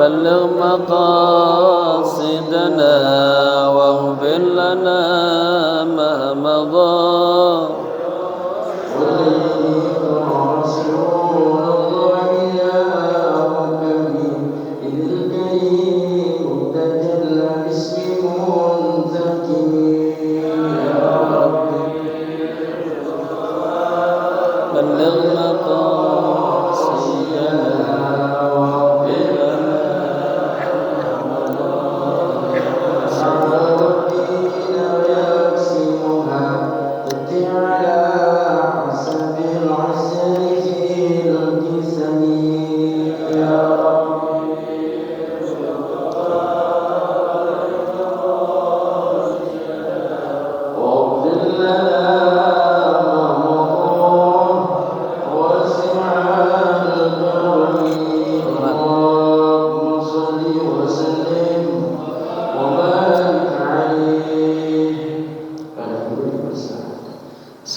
بلغ مقاصدنا واغفر لنا ما مضى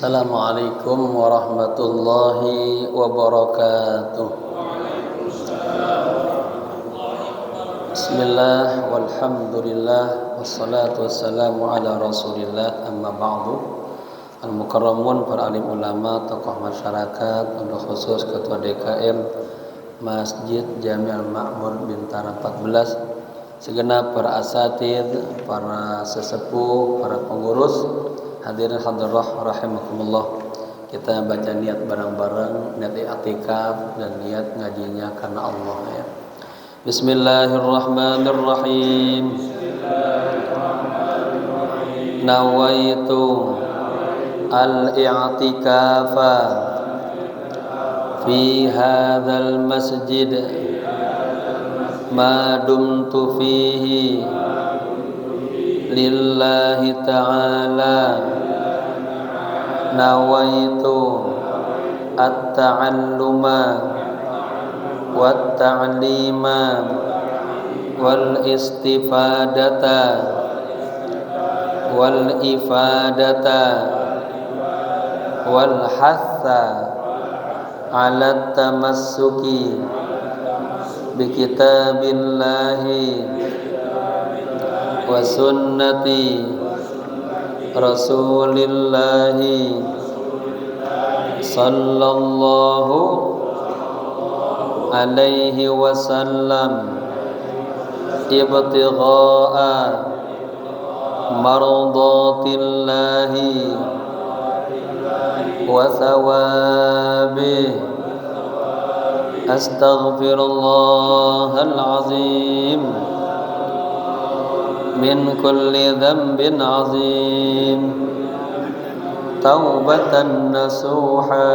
Assalamualaikum warahmatullahi wabarakatuh. Bismillah walhamdulillah wassalatu wassalamu ala rasulillah amma ba'du. Al-mukarramun para alim ulama, tokoh masyarakat, untuk khusus ketua DKM Masjid Jami' Al-Ma'mun Bintara 14, segenap para asatidz, para sesepuh, para pengurus, hadirin hadirah rahimakumullah. Kita baca niat bareng-bareng, niat i'tikaf dan niat ngajinya karena Allah ya. Bismillahirrahmanirrahim. Nawaitu al-i'tikafa fi hadzal masjid ma dumtu fihi lillahi ta'ala. Nawaitu at-ta'alluma wat-ta'lima wal-istifadata wal-ifadata wal-hatha ala tamassuki bi kitabillahi wa sunnati rasulillahi sallallahu alaihi wasallam ibtigha'a mardatillahi wa thawabihi. Astaghfirullahal azim min kulli dhanbin azim, taubatan nasuha,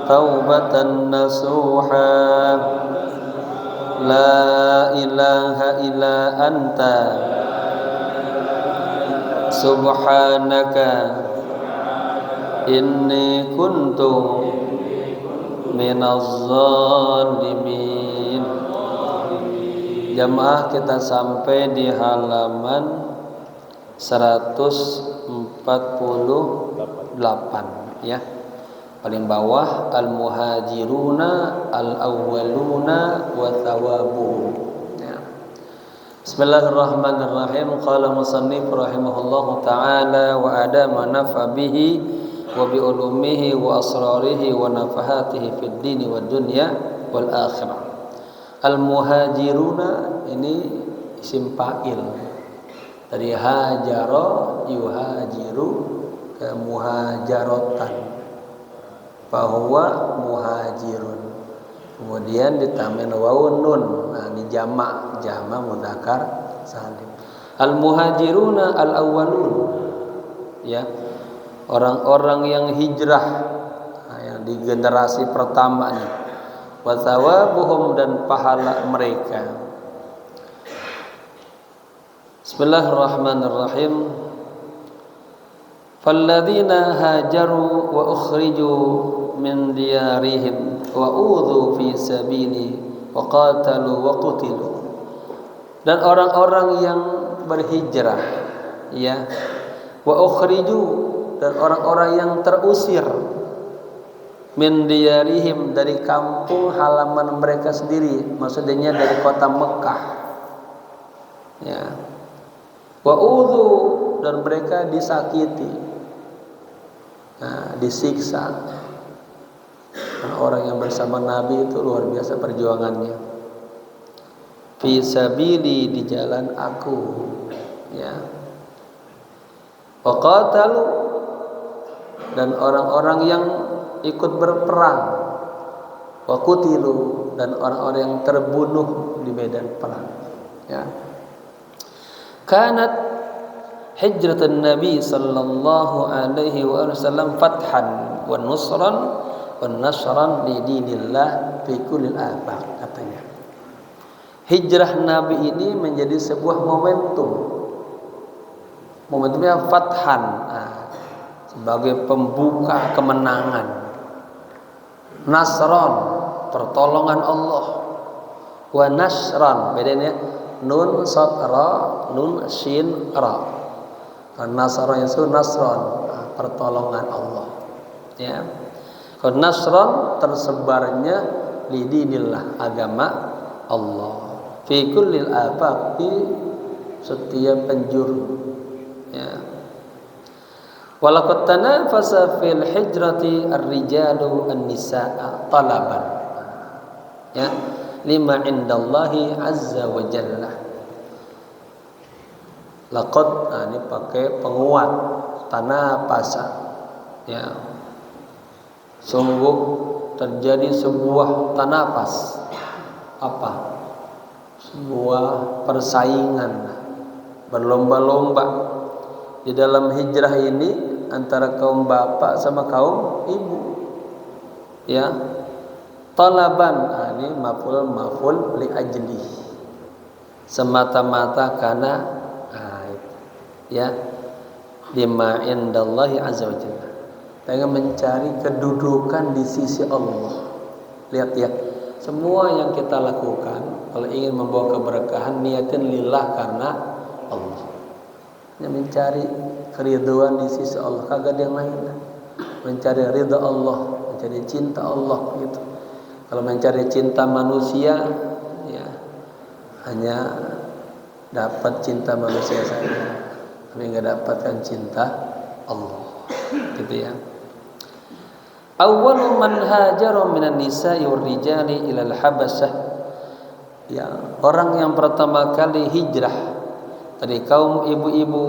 taubatan nasuha. La ilaha illa anta subhanaka inni kuntu minaz zalimin. Jamaah, kita sampai di halaman 148 ya. Paling bawah, al-muhajiruna al-awwaluna wa thawabuhum ya. Bismillahirrahmanirrahim. Qala musannif rahimahullahu ta'ala wa adama nafa bihi wa bi ulumihi wa asrarihi wa nafahatihi fid dini wad dunya wal akhirah. Al-muhajiruna ini isim fa'il dari hajara yuhajiru ke muhajaratan, bahwa muhajirun, kemudian ditambahin wawun nun. Nah, ini jamak mudzakkar salim. Al-muhajiruna al-awwalun ya, orang-orang yang hijrah, nah, yang di generasi pertama nih. Wa thawabuhum, dan pahala mereka. Bismillahirrahmanirrahim. Falladzina hajaru wa ukhriju min diyarihim wa udhu fi sabili wa qatalu wa qutilu. Dan orang-orang yang berhijrah ya, wa ukhriju, dan orang-orang yang terusir min diyarihim, dari kampung halaman mereka sendiri, maksudnya dari kota Mekah. Ya. Wa udhu, dan mereka disakiti, disiksa. Nah, orang yang bersama Nabi itu luar biasa perjuangannya. Fi sabili, di jalan aku. Ya. Wa qatalu, dan orang-orang yang ikut berperang. Wa qutilu, dan orang-orang yang terbunuh di medan perang. Ya. Kanat hijratun Nabi sallallahu alaihi wasallam fathan wa nusran wa nasran li dinillah fi kulli al-afaq, katanya. Hijrah Nabi ini menjadi sebuah momentum. Momentumnya fathan, sebagai pembuka kemenangan. Nasran, pertolongan Allah. Wa nasran, bedanya nun sad ra, nun shin ra. Nasran itu nasran, pertolongan Allah. Ya. Kalau nasran, tersebarnya lidinillah, agama Allah. Fi kullil afaq, di setiap penjuru. Ya. Walaqad tanafasa fil hijrati ar-rijalu an-nisaa talaban. Ya. Lima indallahi azza wa jalla. Laqad, ini pakai penguat, tanafasa. Ya. Sungguh terjadi sebuah tanafas. Apa? Sebuah persaingan, berlomba-lomba di dalam hijrah ini antara kaum bapak sama kaum ibu. Ya. Talaban, ini maf'ul li ajli, semata-mata karena ya, lima indallahi azza wajalla, pengen mencari kedudukan di sisi Allah. Lihat ya, semua yang kita lakukan kalau ingin membawa keberkahan, niatin lillah, karena Allah. Yang mencari keridhaan di sisi Allah, kagak ada yang lain. Mencari ridha Allah, mencari cinta Allah gitu. Kalau mencari cinta manusia, ya hanya dapat cinta manusia saja, tapi nggak dapatkan cinta Allah, gitu ya. Awwalu man hajara minan nisa'i war rijali ila al-Habasyah. Ya, orang yang pertama kali hijrah dari kaum ibu-ibu,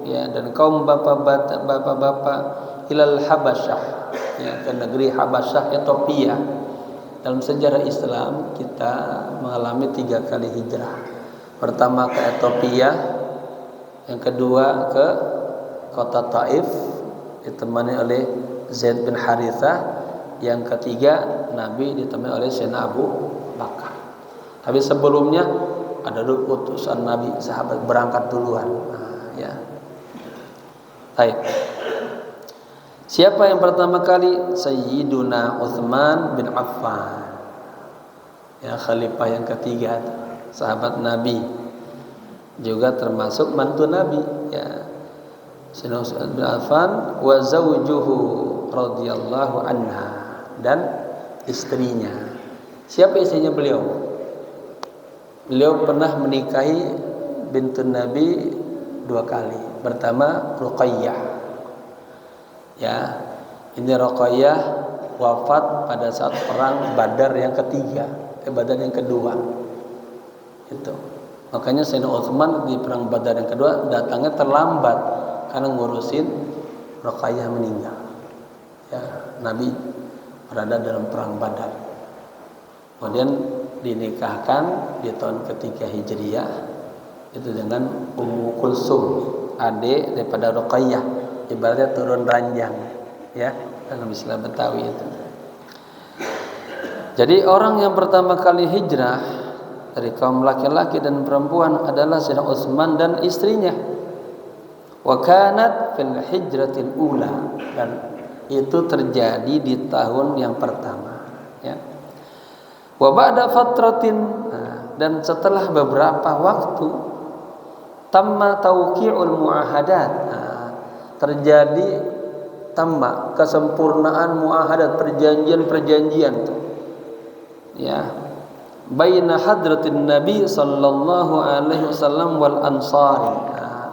ya, dan kaum bapak-bapak ila al-Habasyah, ya, ke negeri Habasyah, Ethiopia. Dalam sejarah Islam kita mengalami 3 kali hijrah. Pertama ke Ethiopia, yang kedua ke kota Taif ditemani oleh Zaid bin Harithah, yang ketiga Nabi ditemani oleh Sayyidina Abu Bakar. Tapi sebelumnya ada utusan Nabi, sahabat berangkat duluan. Ya. Baik. Siapa yang pertama kali? Sayyiduna Utsman bin Affan. Ya, khalifah yang ketiga, sahabat Nabi. Juga termasuk mantu Nabi, ya. Sayyidina Utsman bin Affan wa zawjuhu radhiyallahu anha, dan istrinya. Siapa istrinya beliau? Beliau pernah menikahi bintu Nabi 2 kali. Pertama Ruqayyah. Ya, ini Ruqayyah wafat pada saat perang Badar yang ketiga, Badar yang kedua. Itu. Makanya Sayyidina Utsman di perang Badar yang kedua datangnya terlambat karena ngurusin Ruqayyah meninggal. Ya, Nabi berada dalam perang Badar. Kemudian dinikahkan di tahun ketiga Hijriah itu dengan Ummu Kulsum, adik daripada Ruqayyah. Ibaratnya turun ranjang, ya, dalam istilah Betawi itu. Jadi orang yang pertama kali hijrah dari kaum laki-laki dan perempuan adalah Sayyidina Utsman dan istrinya. Wa kanat fil hijratil ula, dan itu terjadi di tahun yang pertama, ya. Wa ba'da fatratin, dan setelah beberapa waktu, tamma tauqi'ul muahadat, terjadi tamma, kesempurnaan muahadat, perjanjian-perjanjian tuh. Ya. Baina hadratin Nabi sallallahu alaihi wasallam wal ansari. Nah,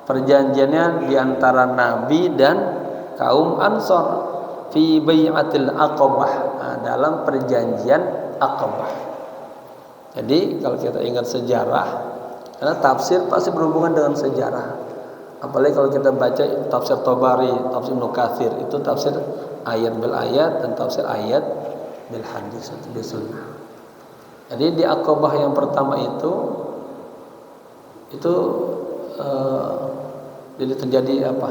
perjanjiannya di antara Nabi dan kaum Ansar fi bai'atil Aqabah. Nah, dalam perjanjian Aqabah. Jadi kalau kita ingat sejarah, karena tafsir pasti berhubungan dengan sejarah. Apalagi kalau kita baca tafsir Tabari, tafsir Ibnu Katsir, itu tafsir ayat bil ayat dan tafsir ayat bil hadis atau bil sunnah. Jadi di Aqabah yang pertama itu jadi terjadi apa?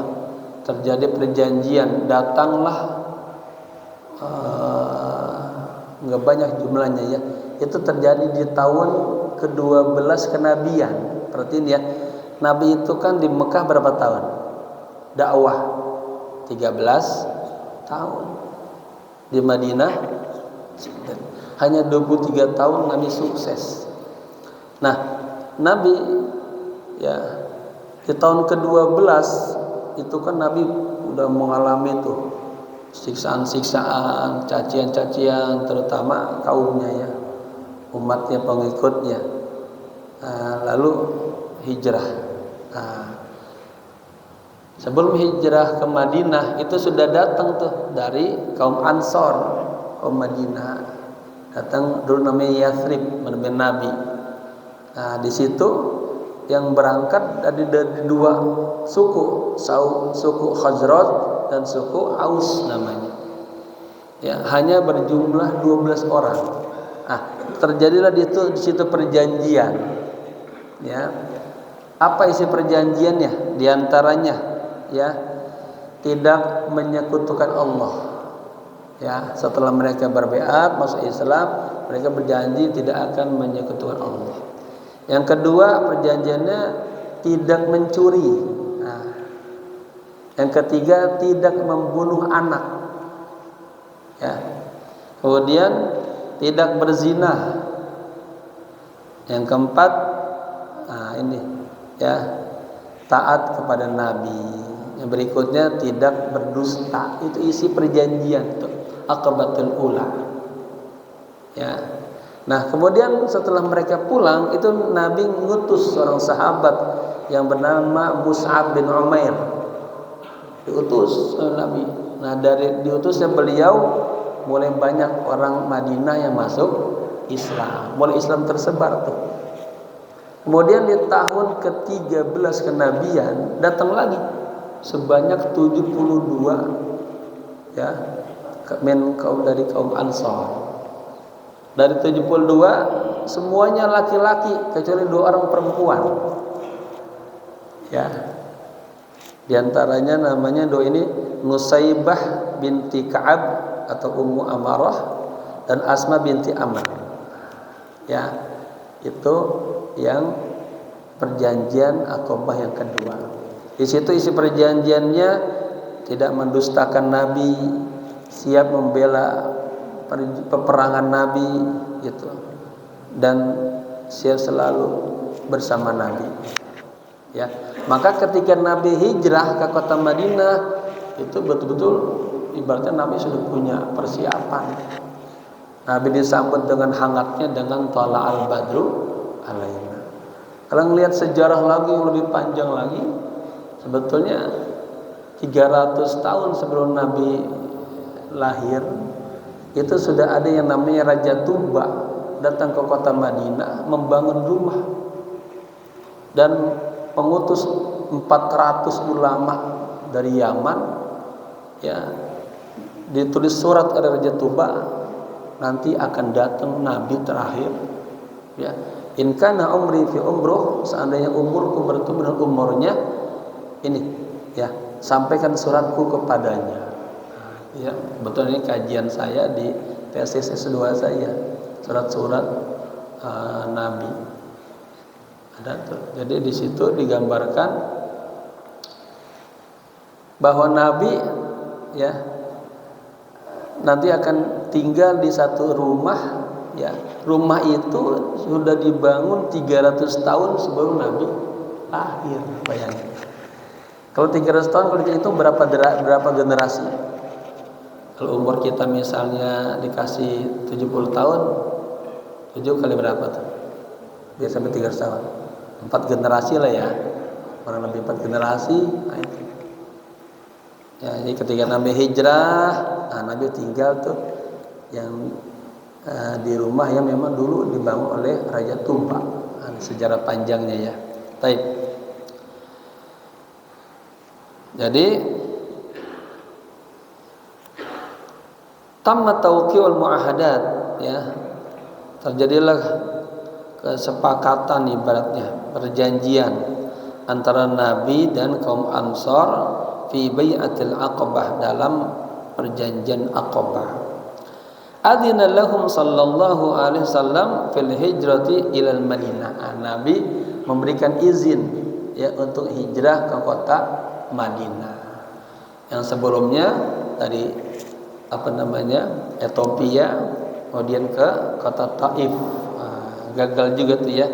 Terjadi perjanjian, datanglah nggak banyak jumlahnya ya. Itu terjadi di tahun ke-12 kenabian. Perhatiin ya. Nabi itu kan di Mekah berapa tahun? Dakwah 13 tahun. Di Madinah hanya 23 tahun Nabi sukses. Nah, Nabi ya di tahun ke-12 itu kan Nabi udah mengalami tuh siksaan-siksaan, cacian-cacian, terutama kaumnya ya, umatnya, pengikutnya. Lalu hijrah. Sebelum hijrah ke Madinah itu sudah datang tuh dari kaum Ansor, kaum Madinah. Datang dulu namanya Yathrib, menemui Nabi. Nah, di situ yang berangkat dari dua suku, suku Khazraj dan suku Aus namanya. Ya, hanya berjumlah 12 orang. Terjadilah di situ perjanjian. Ya. Apa isi perjanjiannya? Di antaranya ya, tidak menyekutukan Allah. Ya, setelah mereka berbaiat masuk Islam, mereka berjanji tidak akan menyekutukan Allah. Yang kedua, perjanjiannya tidak mencuri. Yang ketiga, tidak membunuh anak. Ya. Kemudian tidak berzina. Yang keempat, ini ya, taat kepada Nabi. Yang berikutnya tidak berdusta. Itu isi perjanjian tuh, Aqabatul Ula. Ya. Nah, kemudian setelah mereka pulang, itu Nabi mengutus seorang sahabat yang bernama Mus'ab bin Umair. Diutus oleh Nabi. Nah, dari diutusnya beliau mulai banyak orang Madinah yang masuk Islam. Mulai Islam tersebar tuh. Kemudian di tahun ke-13 kenabian datang lagi sebanyak 72 ya, dari kaum Ansar. Dari 72 semuanya laki-laki kecuali 2 orang perempuan. Ya. Di antaranya namanya ini Nusaybah binti Ka'ab atau Ummu Amarah dan Asma binti Amr. Ya. Itu yang perjanjian Aqabah yang kedua. Di situ isi perjanjiannya tidak mendustakan Nabi, siap membela peperangan Nabi gitu, dan siap selalu bersama Nabi. Ya, maka ketika Nabi hijrah ke kota Madinah itu betul-betul ibaratnya Nabi sudah punya persiapan. Nabi disambut dengan hangatnya dengan Tala'al Badru alaina. Kalau ngelihat sejarah lagi yang lebih panjang lagi, sebetulnya 300 tahun sebelum Nabi lahir itu sudah ada yang namanya Raja Tuba datang ke kota Madinah membangun rumah dan mengutus 400 ulama dari Yaman. Ya, ditulis surat oleh Raja Tuba, nanti akan datang Nabi terakhir. Ya, in kana umri fi umruh, seandainya umurku bertemu dengan umurnya ini, ya, sampaikan suratku kepadanya. Ya, betul, ini kajian saya di tesis S2 saya, surat-surat Nabi. Ada tuh. Jadi di situ digambarkan bahwa Nabi ya nanti akan tinggal di satu rumah, ya. Rumah itu sudah dibangun 300 tahun sebelum Nabi lahir, bayangin. Kalau 300 tahun kalau itu berapa generasi? Kalau umur kita misalnya dikasih 70 tahun, 7 kali berapa tuh? Biar sampai 300 tahun. 4 generasi lah ya. Kurang lebih 4 generasi. Nah itu. Ya, jadi ketika Nabi hijrah, Nabi tinggal tuh yang di rumah yang memang dulu dibangun oleh Raja Tuba. Sejarah panjangnya ya. Baik. Jadi tamma tawqi'ul mu'ahadat, ya. Terjadilah kesepakatan, ibaratnya perjanjian antara Nabi dan kaum Ansar fi bai'atil Aqabah, dalam perjanjian Aqabah. Adzina lahum sallallahu alaihi wasallam fil hijrati ilal Madinah. Nabi memberikan izin ya untuk hijrah ke kota Madinah. Yang sebelumnya tadi Ethiopia, kemudian ke kota Taif. Gagal juga tuh ya.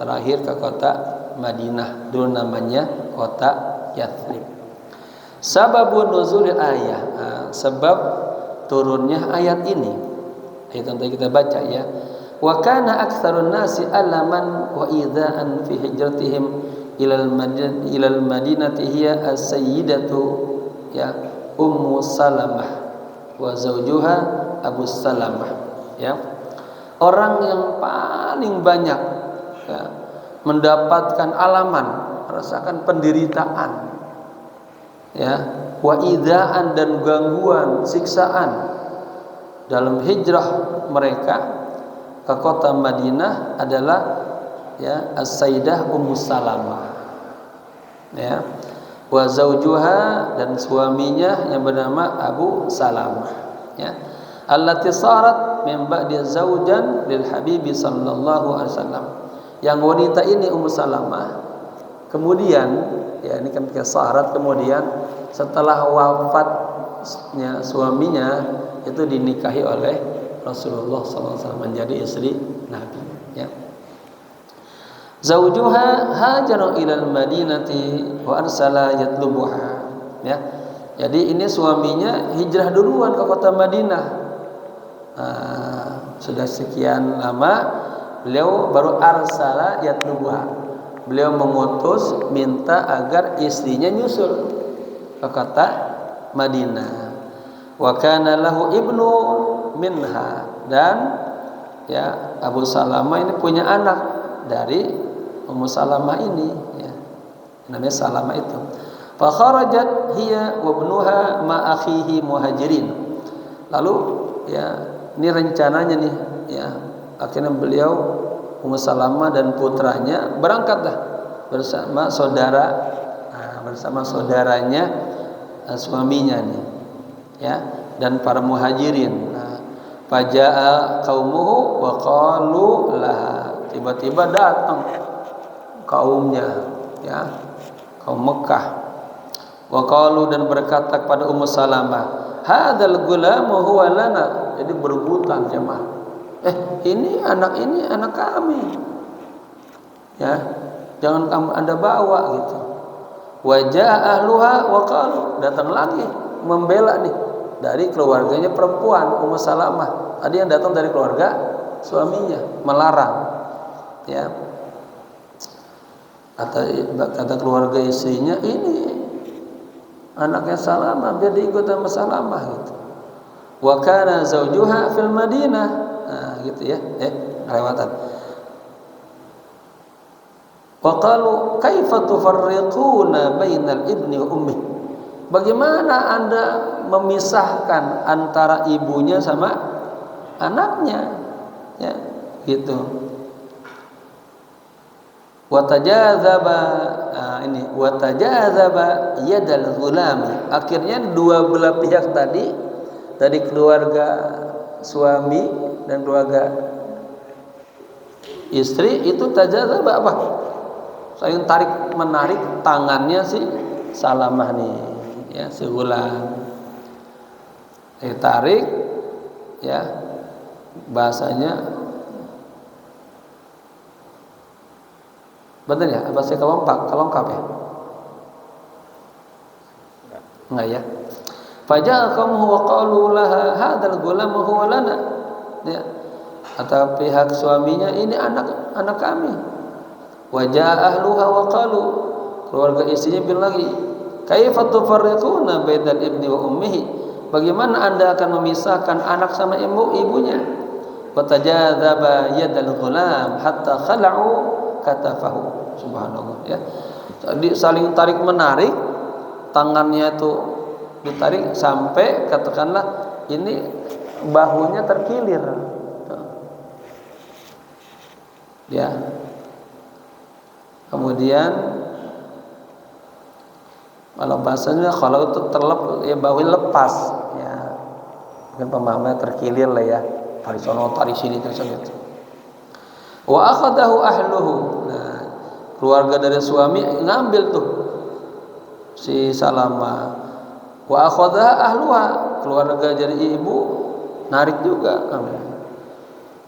Terakhir ke kota Madinah, dulu namanya kota Yathrib. Sababun nuzulil ayah, sebab turunnya ayat ini. Ayat yang kita baca ya. Wa kana aktsarun nasi alaman wa idza'an fi hijratihim ilal madinati hiya as-sayyidatu ya Ummu Salamah wa zawjuha Abu Salamah, ya. Orang yang paling banyak ya, mendapatkan alaman, merasakan penderitaan ya, wa idza'an, dan gangguan, siksaan dalam hijrah mereka ke kota Madinah adalah ya As-Sayyidah Ummu Salamah, ya, wa zaujuha, dan suaminya yang bernama Abu Salamah, ya, allati sarat min ba'di zaujan lil Habibi sallallahu alaihi wasallam. Yang wanita ini Ummu Salamah kemudian ya, ini kan sarat, kemudian setelah wafatnya suaminya itu dinikahi oleh Rasulullah SAW, menjadi istri Nabi, ya. Zaujuha hajaru ilal madinati wa arsala yatlubuha, ya. Jadi ini suaminya hijrah duluan ke kota Madinah. Sudah sekian lama beliau baru arsala yatlubuha. Beliau mengutus minta agar istrinya nyusul ke kota Madinah. Wa kana lahu ibnu minha, dan ya Abu Salamah ini punya anak dari Ummu Salamah ini, ya, namanya Salamah itu. Fa kharajat hiya wa ibnuha ma akhihi muhajirin. Lalu ya ini rencananya nih ya, akhirnya beliau Ummu Salamah dan putranya berangkatlah bersama saudaranya suaminya nih, ya, dan para muhajirin. Faja'a qaumuhu wa qalu laha, tiba-tiba datang kaumnya, ya, kaum Mekah. Wa qalu, dan berkata kepada Ummu Salamah, hadzal gulamu huwa lana, jadi berebutan jemaah. Ini anak kami, ya, jangan kamu Anda bawa gitu. Wa ja'a ahluha wa qalu, datang lagi membela nih dari keluarganya perempuan Ummu Salamah. Tadi yang datang dari keluarga suaminya melarang, ya. Kata keluarga istrinya, ini anaknya Salamah, biar diikut sama Salamah gitu. Wa kana zaujuha fil Madinah, gitu ya. Kelewatan. Wa qalu kaifa tufarriquna bainal ibni wa ummi, bagaimana Anda memisahkan antara ibunya sama anaknya, ya, gitu. Watajadzaba, ini watajadzaba yadal ghulami, akhirnya dua belah pihak tadi, dari keluarga suami dan keluarga istri itu tajadzaba apa? Saling tarik menarik tangannya si Salamah nih, ya, si ghulam. Tarik, ya, bahasanya benar ya, bahasa kelongkap ya. enggak ya. Faja'al qaumuhu wa qalu laha hadzal gulamu huwa lana. Ya. Atau pihak suaminya, ini anak kami. Wajah ahluha wa qalu, keluarga istrinya bilang lagi, kaifa tufarriquna bainal ibni wa ummihi, bagaimana Anda akan memisahkan anak sama ibunya? Wa tajadzaba yadal ghulam hatta khala'u katafahu. Subhanallah ya. Jadi saling tarik menarik, tangannya itu ditarik sampai katakanlah ini bahunya terkilir. Ya. Kemudian kalau bahasanya kalau itu ya bahunya lepas ya. Mungkin pemahamannya terkilir lah ya. Tarik sono, tarik sini, tarik sana gitu. Wa akhadahu ahluhu. Nah, keluarga dari suami ngambil tuh si Salamah. Wa akhadha ahluha, keluarga dari ibu narik juga.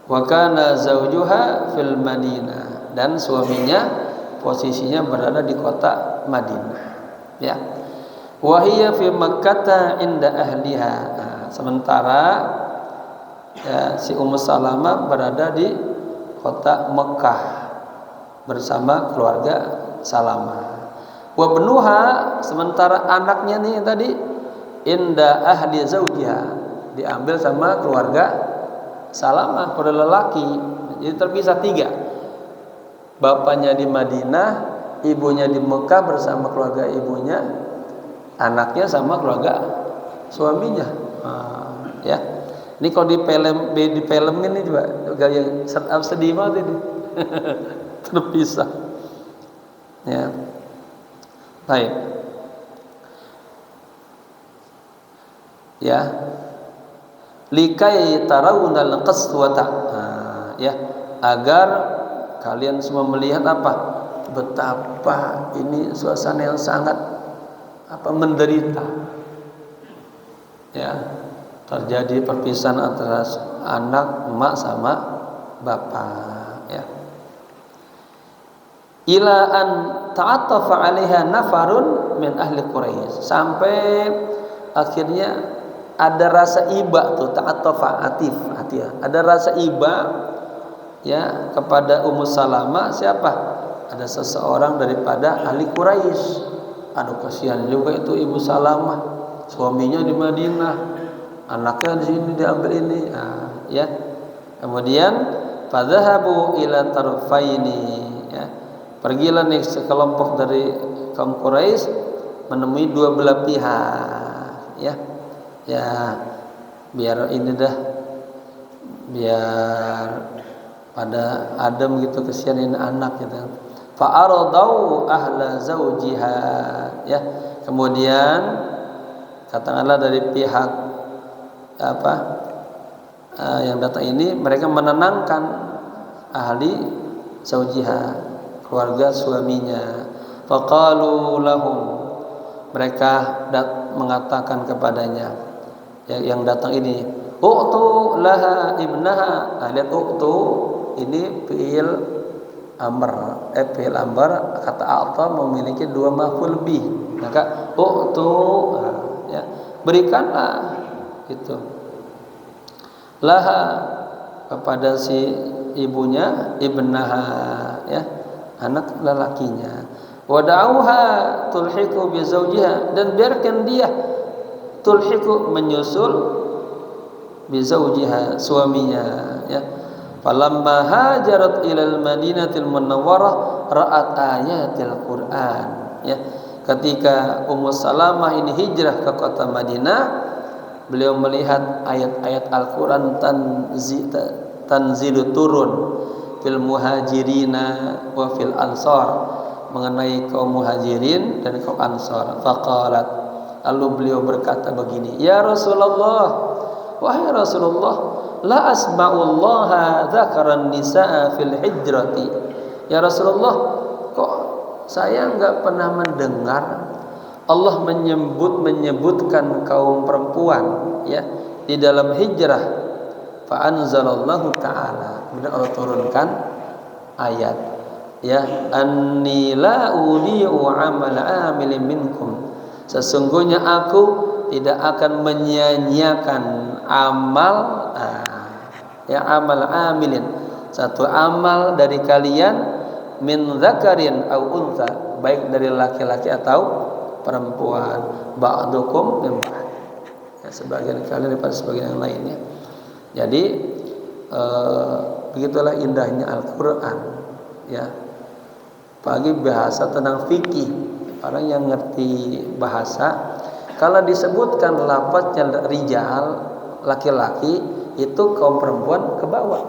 Wa kana zawjuha fil Madinah, dan suaminya posisinya berada di kota Madinah. Ya. Wa hiya fi Makkah inda ahliha. Nah, sementara ya, si Ummu Salamah berada di kota Mekah bersama keluarga Salamah. Wa benuha, sementara anaknya nih tadi inda ahli zaujiha, diambil sama keluarga Salamah, keluarga lelaki. Jadi terpisah 3. Bapaknya di Madinah, ibunya di Mekah bersama keluarga ibunya, anaknya sama keluarga suaminya. Ya. Ini kalau di film ini juga gaya sedih banget ini. Terpisah. Ya. Baik. Ya. Likai tarawunal qaswata. Ya, agar kalian semua melihat apa? Betapa ini suasana yang sangat menderita. Ya. Terjadi perpisahan antara anak, emak sama bapak, ya. Ila an ta'attafa 'alaiha nafarun min ahli Quraisy, sampai akhirnya ada rasa iba tuh, ta'attafa atif, ada rasa iba ya kepada Ummu Salamah. Siapa? Ada seseorang daripada ahli Quraisy. Aduh, kasihan juga itu Ibu Salamah, suaminya di Madinah, anaknya di sini diambil ini. Ya. Kemudian fadhahabu ila tarfaini, ya. Pergilah nih sekelompok dari kaum Quraisy menemui dua belah pihak, ya. Ya, biar ini dah, biar pada adem gitu, kesian ini anak gitu. Fa aradau ahla zaujiha, ya. Kemudian katakanlah dari pihak yang datang ini, mereka menenangkan ahli zaujiha, keluarga suaminya. Faqalu lahum, mereka mengatakan kepadanya, yang datang ini, u'tu laha ibnaha. Lihat, u'tu ini fi'il amr, kata a'ta memiliki 2 maf'ul bih, maka u'tu, ya, berikanlah itu laha kepada si ibunya, ibnaha, ya, anak lelakinya. Wada'uha tulhiqu bi zawjiha, dan biarkan dia tulhiqu menyusul bi zawjiha, suaminya, ya. Falamma hajarat ilal Madinatil Munawwarah ra'at ayatil Qur'an, ya. Ketika Ummu Salamah ini hijrah ke kota Madinah, beliau melihat ayat-ayat Al-Qur'an tanzilu turun fil muhajirina wa fil ansar, mengenai kaum muhajirin dan kaum ansar. Faqalat, lalu beliau berkata begini, ya Rasulullah, wahai Rasulullah, la asma'ullaha dzakaran nisaa fil hijrati. Ya Rasulullah, kok saya enggak pernah mendengar Allah menyebutkan kaum perempuan, ya, di dalam hijrah. Fa anzalallahu ta'ala, kemudian Allah turunkan ayat, ya, anni la udi'u amala amilin minkum, Sesungguhnya aku tidak akan menyia-nyiakan amal amal amilin, satu amal dari kalian, min dzakarin au untha, baik dari laki-laki atau perempuan, ba'dukum min ba'd, ya, sebagian kalian daripada sebagian yang lainnya. Jadi begitulah indahnya Al-Qur'an, ya. Apalagi bahasa tentang fikih. Orang yang ngerti bahasa, kalau disebutkan lafaznya rijal, laki-laki, itu kaum perempuan ke bawah.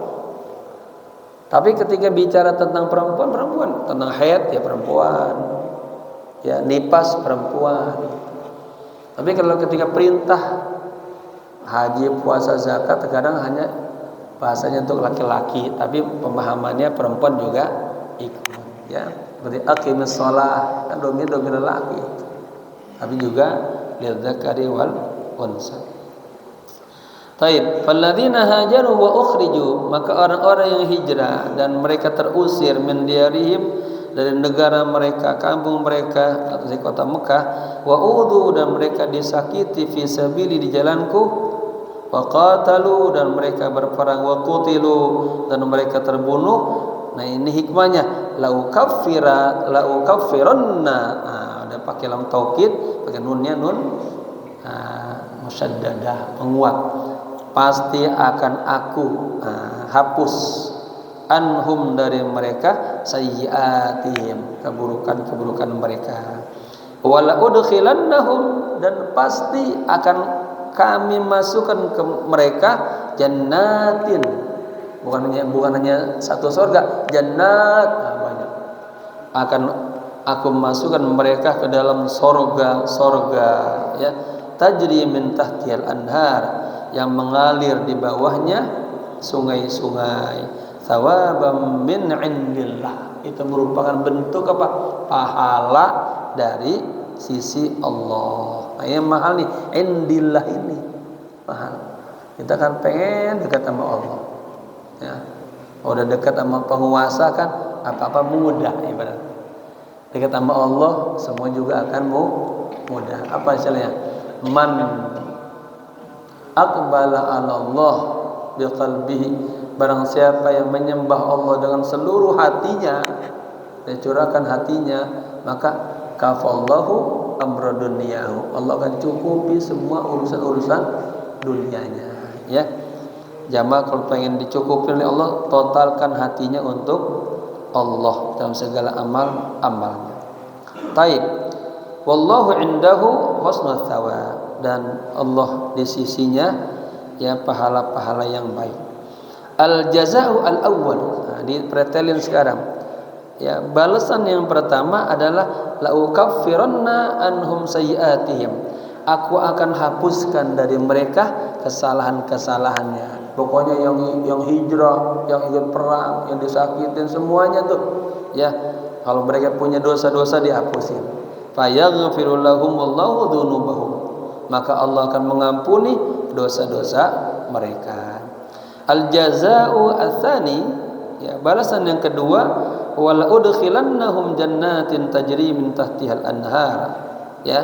Tapi ketika bicara tentang perempuan, tentang haid ya perempuan, ya nifas perempuan. Tapi kalau ketika perintah haji, puasa, zakat, terkadang hanya bahasanya untuk laki-laki, tapi pemahamannya perempuan juga ikut, ya. Seperti aqimus shalah, kan dominan laki, tapi juga lidzakari wal unsa. Taib, falladzina hajaru wa ukhriju, maka orang-orang yang hijrah dan mereka terusir min diyarihim, dari negara mereka, kampung mereka atau di kota Mekah, wa udhu, dan mereka disakiti fi sabili, di jalanku, wa qatalu, dan mereka berperang, wa qutilu, dan mereka terbunuh. Nah ini hikmahnya, lau kaffiranna, ada pakai lam taukid, pakai nunnya nun musyaddadah, penguat, pasti akan aku hapus anhum, dari mereka, sayyiatihim, keburukan-keburukan mereka, wala udkhilannahum, dan pasti akan kami masukkan ke mereka jannatin, bukan hanya satu surga, jannat, banyak, akan aku masukkan mereka ke dalam sorga, ya, tajri min tahtihal anhar, yang mengalir di bawahnya sungai-sungai, thawaban min indillah, itu merupakan bentuk apa? Pahala dari sisi Allah. Nah, yang mahal nih, indillah ini mahal. Kita kan pengen dekat sama Allah, ya. Udah dekat sama penguasa kan apa-apa mudah, ibarat. Dekat sama Allah semua juga akan mudah. Apa istilahnya? Man aqbala 'ala Allah biqalbihi, barang siapa yang menyembah Allah dengan seluruh hatinya, dan curahkan hatinya, maka kafallahu amra dunyahu, Allah akan cukupi semua urusan-urusan dunianya, ya. Jamaah kalau pengen dicukupi oleh Allah, totalkan hatinya untuk Allah dalam segala amal-amalnya. Taib, wallahu indahu husnul thawab, dan Allah di sisinya ya pahala-pahala yang baik. Al jazaa'u al awwal, nah, dipretelin sekarang. Ya, balasan yang pertama adalah la ukaffiranna anhum sayyi'atihim, aku akan hapuskan dari mereka kesalahan-kesalahannya. Pokoknya yang hijrah, yang ikut perang, yang disakitin, semuanya tuh, ya, kalau mereka punya dosa-dosa dihapusin. Fayaghfiru lahumullahu dzunubahum, maka Allah akan mengampuni dosa-dosa mereka. Al jazaa'u ats-tsani, ya, balasan yang kedua, wala udkhilannahum jannatin tajri min tahtihal anhar, ya,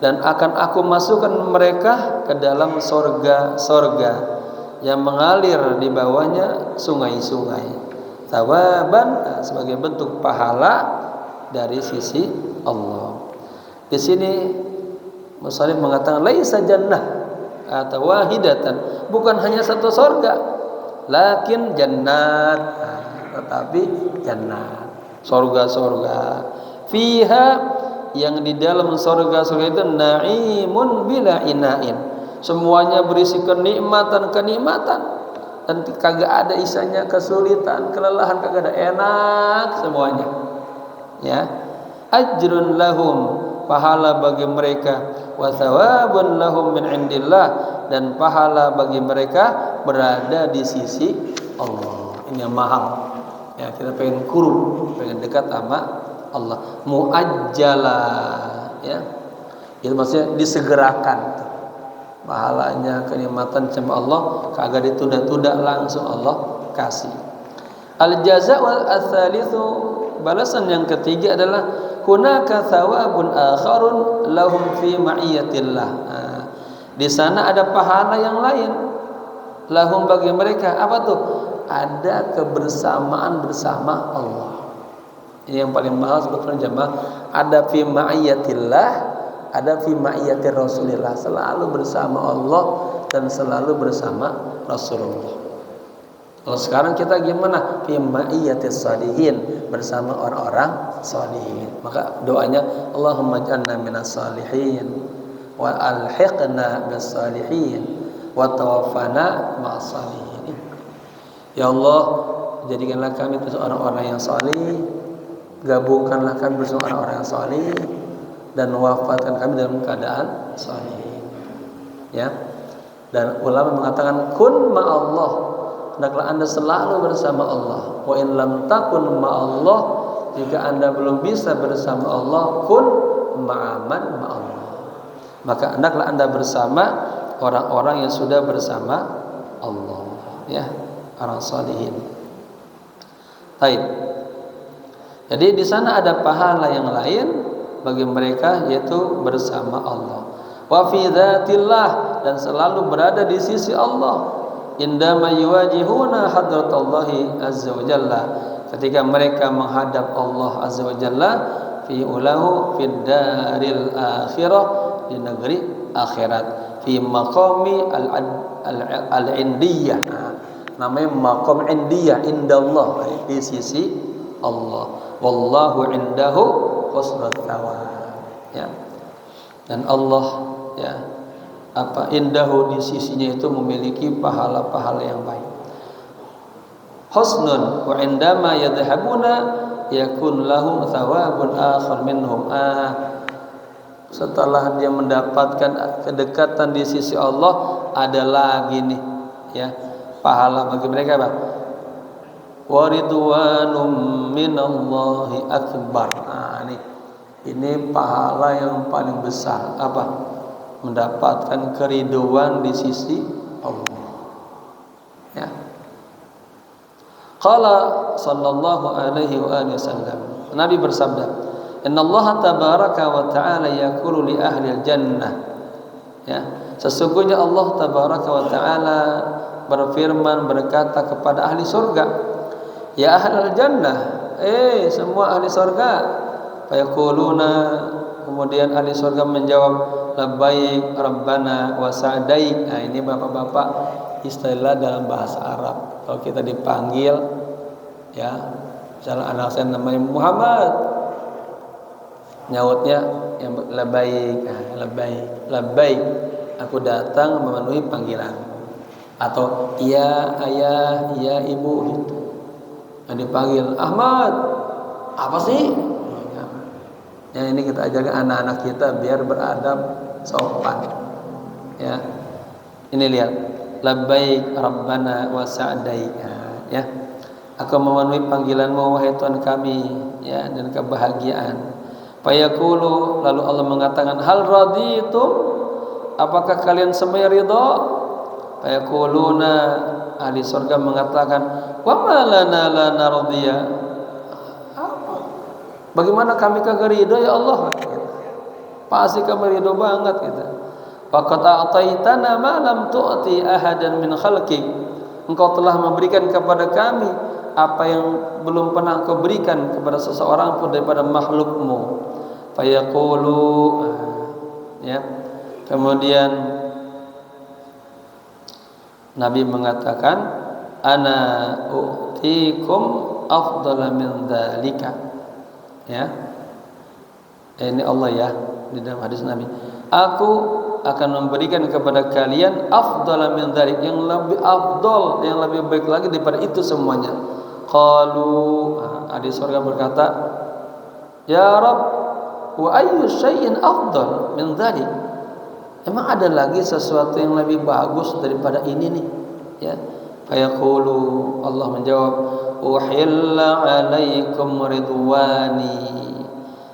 dan akan aku masukkan mereka ke dalam sorga yang mengalir di bawahnya sungai-sungai, thawaban, sebagai bentuk pahala dari sisi Allah. Di sini musannif mengatakan laisa jannah atau wahidatan, bukan hanya satu sorga, lakin jannat, tetapi jannat, sorga-sorga, fiha, yang di dalam sorga-sorga itu na'imun bila ina'in, semuanya berisi kenikmatan, dan kagak ada isanya kesulitan, kelelahan, kagak ada, enak semuanya, ya. Ajrun lahum, pahala bagi mereka, wa thawabun lahum min indillah, dan pahala bagi mereka berada di sisi Allah. Ini yang mahal, ya. Kita pengen kurung, pengen dekat sama Allah, muajjalah, ya, itu maksudnya disegerakan pahalanya, kenikmatan sama Allah, kagak ditunda-tunda, langsung Allah kasih. Al jaza' wal atsalitsu, balasan yang ketiga adalah hunaka thawabun akharun lahum fi ma'iyatillah. Di sana ada pahala yang lain lahum bagi mereka. Apa tuh? Ada kebersamaan bersama Allah. Ini yang paling mahal sebetulnya jemaah. Ada fi ma'iyatillah, ada fi ma'iyatir Rasulillah. Selalu bersama Allah dan selalu bersama Rasulullah. Kalau sekarang kita gimana? Fi ma'iyatis shalihin, bersama orang-orang shalihin. Maka doanya Allahumma ij'alna minas shalihin wa alhiqna bis shalihin wa tawaffana ma'as shalihin. Ya Allah, jadikanlah kami bersama orang-orang yang salih, gabungkanlah kami bersama orang-orang yang salih, dan wafatkan kami dalam keadaan salih. Ya. Dan ulama mengatakan kun ma'allah, hendaklah Anda selalu bersama Allah. Wa in lam takun ma'allah, jika Anda belum bisa bersama Allah, kun ma'aman ma'allah, maka hendaklah Anda bersama orang-orang yang sudah bersama Allah, ya, orang salihin. Baik. Jadi di sana ada pahala yang lain bagi mereka, yaitu bersama Allah. Wa fi dzatillah, dan selalu berada di sisi Allah. Indama yuwajihuna hadratallahi azza wa jalla, ketika mereka menghadap Allah azza wa jalla, fi ulahu fid daril akhirah, di negeri akhirat, fi maqami al-indiyah. Namanya maqam indiyah, indallah, di sisi Allah. Wallahu indahu husnul thawab. Ya. Dan Allah, ya, indahu, di sisinya itu memiliki pahala-pahala yang baik. Husnun wa indama yadhhabuna yakun lahum thawabun akhar minhum. Setelah dia mendapatkan kedekatan di sisi Allah, ada lagi nih, ya, pahala bagi mereka, Pak. Wa ridwanum minallahi akbar. Ini pahala yang paling besar, apa? Mendapatkan keriduan di sisi Allah. Ya. Qala sallallahu alaihi wasallam, Nabi bersabda, "Innallaha tabaraka wa ta'ala yaqulu li ahli al-jannah." Ya, sesungguhnya Allah tabaraka wa ta'ala berfirman, berkata kepada ahli surga, "Ya ahli al-jannah, semua ahli surga." Fayaquluna, kemudian ahli surga menjawab, labbaik rabbana wa sa'daik. Ini bapak-bapak istilah dalam bahasa Arab. Kalau kita dipanggil, ya, misalnya anak saya namanya Muhammad, nyautnya yang labbaik, labbaik, aku datang memenuhi panggilan. Atau iya ayah, iya ibu, gitu. Yang dipanggil Ahmad, apa sih? Ya, ini kita ajarkan anak-anak kita biar beradab, sopan. Ya. Ini lihat, labbaik rabbana wa sa'daik. Ya. Aku memenuhi panggilanmu wahai Tuhan kami, ya, dan kebahagiaan. Fayaqulu, lalu Allah mengatakan, hal raditum, apakah kalian semua ridha? Fayaquluna, ahli surga mengatakan, wa ma lana la nardiya. Bagaimana kami kagak ridho ya Allah? Pasti kami ridho banget kita. Faqad a'taitana ma lam tu'ti ahadan min khalqik. Engkau telah memberikan kepada kami apa yang belum pernah Engkau berikan kepada seseorang pun daripada makhlukmu. Fayaqulu, ya. Kemudian Nabi mengatakan, ana u'tikum afdala min dzalika. Ya, ini Allah, ya, di dalam hadis Nabi, aku akan memberikan kepada kalian afdal min dzalik, yang lebih afdal, yang lebih baik lagi daripada itu semuanya. Qalu, ahli surga berkata, ya Rabb, wa ayyu syai'in afdal min dzalik? Emang ada lagi sesuatu yang lebih bagus daripada ini nih? Ya. Fayaqulu, Allah menjawab, uhilla alaikum ridwani,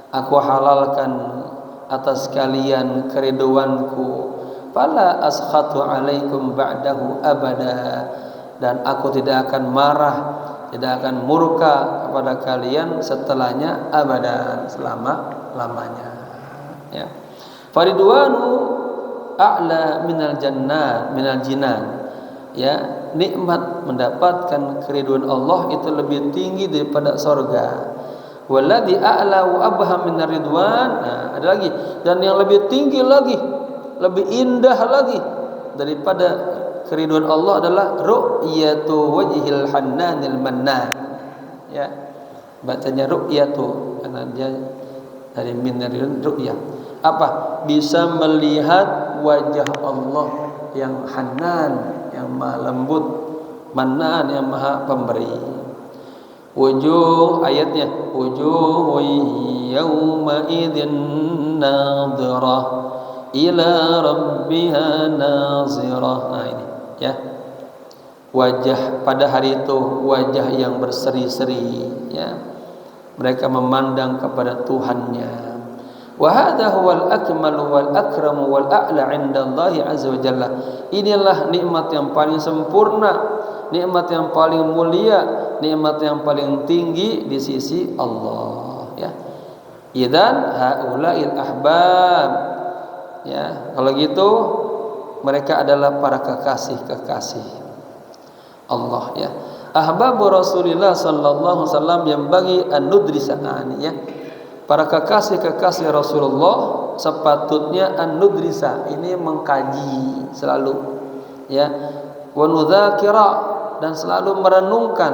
aku halalkan atas kalian keriduanku, fala askhatu alaikum ba'dahu abada, dan aku tidak akan marah tidak akan murka kepada kalian setelahnya abadan, selama-lamanya. Ya. Faridwanu a'la minal jannah, minal jinan. Ya, nikmat mendapatkan keridhaan Allah itu lebih tinggi daripada surga. Walladzi a'la wa abham minar ridwan. Nah, ada lagi, dan yang lebih tinggi lagi, lebih indah lagi daripada keridhaan Allah adalah ru'yatu wajhil hannanil mannan. Ya, bacanya ru'yatu karena dia dari minar ru'yah. Apa? Bisa melihat wajah Allah yang Hannan, yang maha lembut, Mannan, yang maha pemberi. Wujuh, ayatnya, wujuh yawma idzin nadhirah ila rabbiha nazirah. Nah ini ya, wajah pada hari itu wajah yang berseri-seri, ya, mereka memandang kepada Tuhannya. Wa hadha huwal akmalu wal akramu wal a'la 'indallahi 'azza wa jalla. Inilah nikmat yang paling sempurna, nikmat yang paling mulia, nikmat yang paling tinggi di sisi Allah, ya. Idzan haula'il ahbab. Ya, kalau gitu mereka adalah para kekasih-kekasih Allah, ya. Ahbabu Rasulillah sallallahu alaihi wasallam yang bagi an-nudrisa, ya. Para kekasih-kekasih Rasulullah sepatutnya an-nudrisa, ini mengkaji selalu, ya, wa nudzakira, dan selalu merenungkan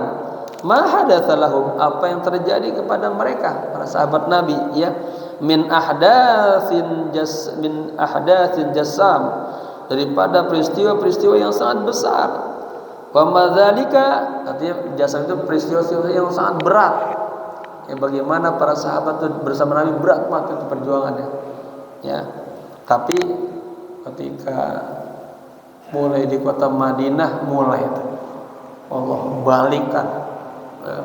ma hadatsa lahum, apa yang terjadi kepada mereka para sahabat Nabi, ya, min ahdatsin jassam, daripada peristiwa-peristiwa yang sangat besar. Wa madzalika, artinya jasam itu peristiwa yang sangat berat. Ya, bagaimana para sahabat itu bersama Nabi berat banget itu perjuangannya, ya. Tapi ketika mulai di kota Madinah, mulai itu Allah balikkan, ya,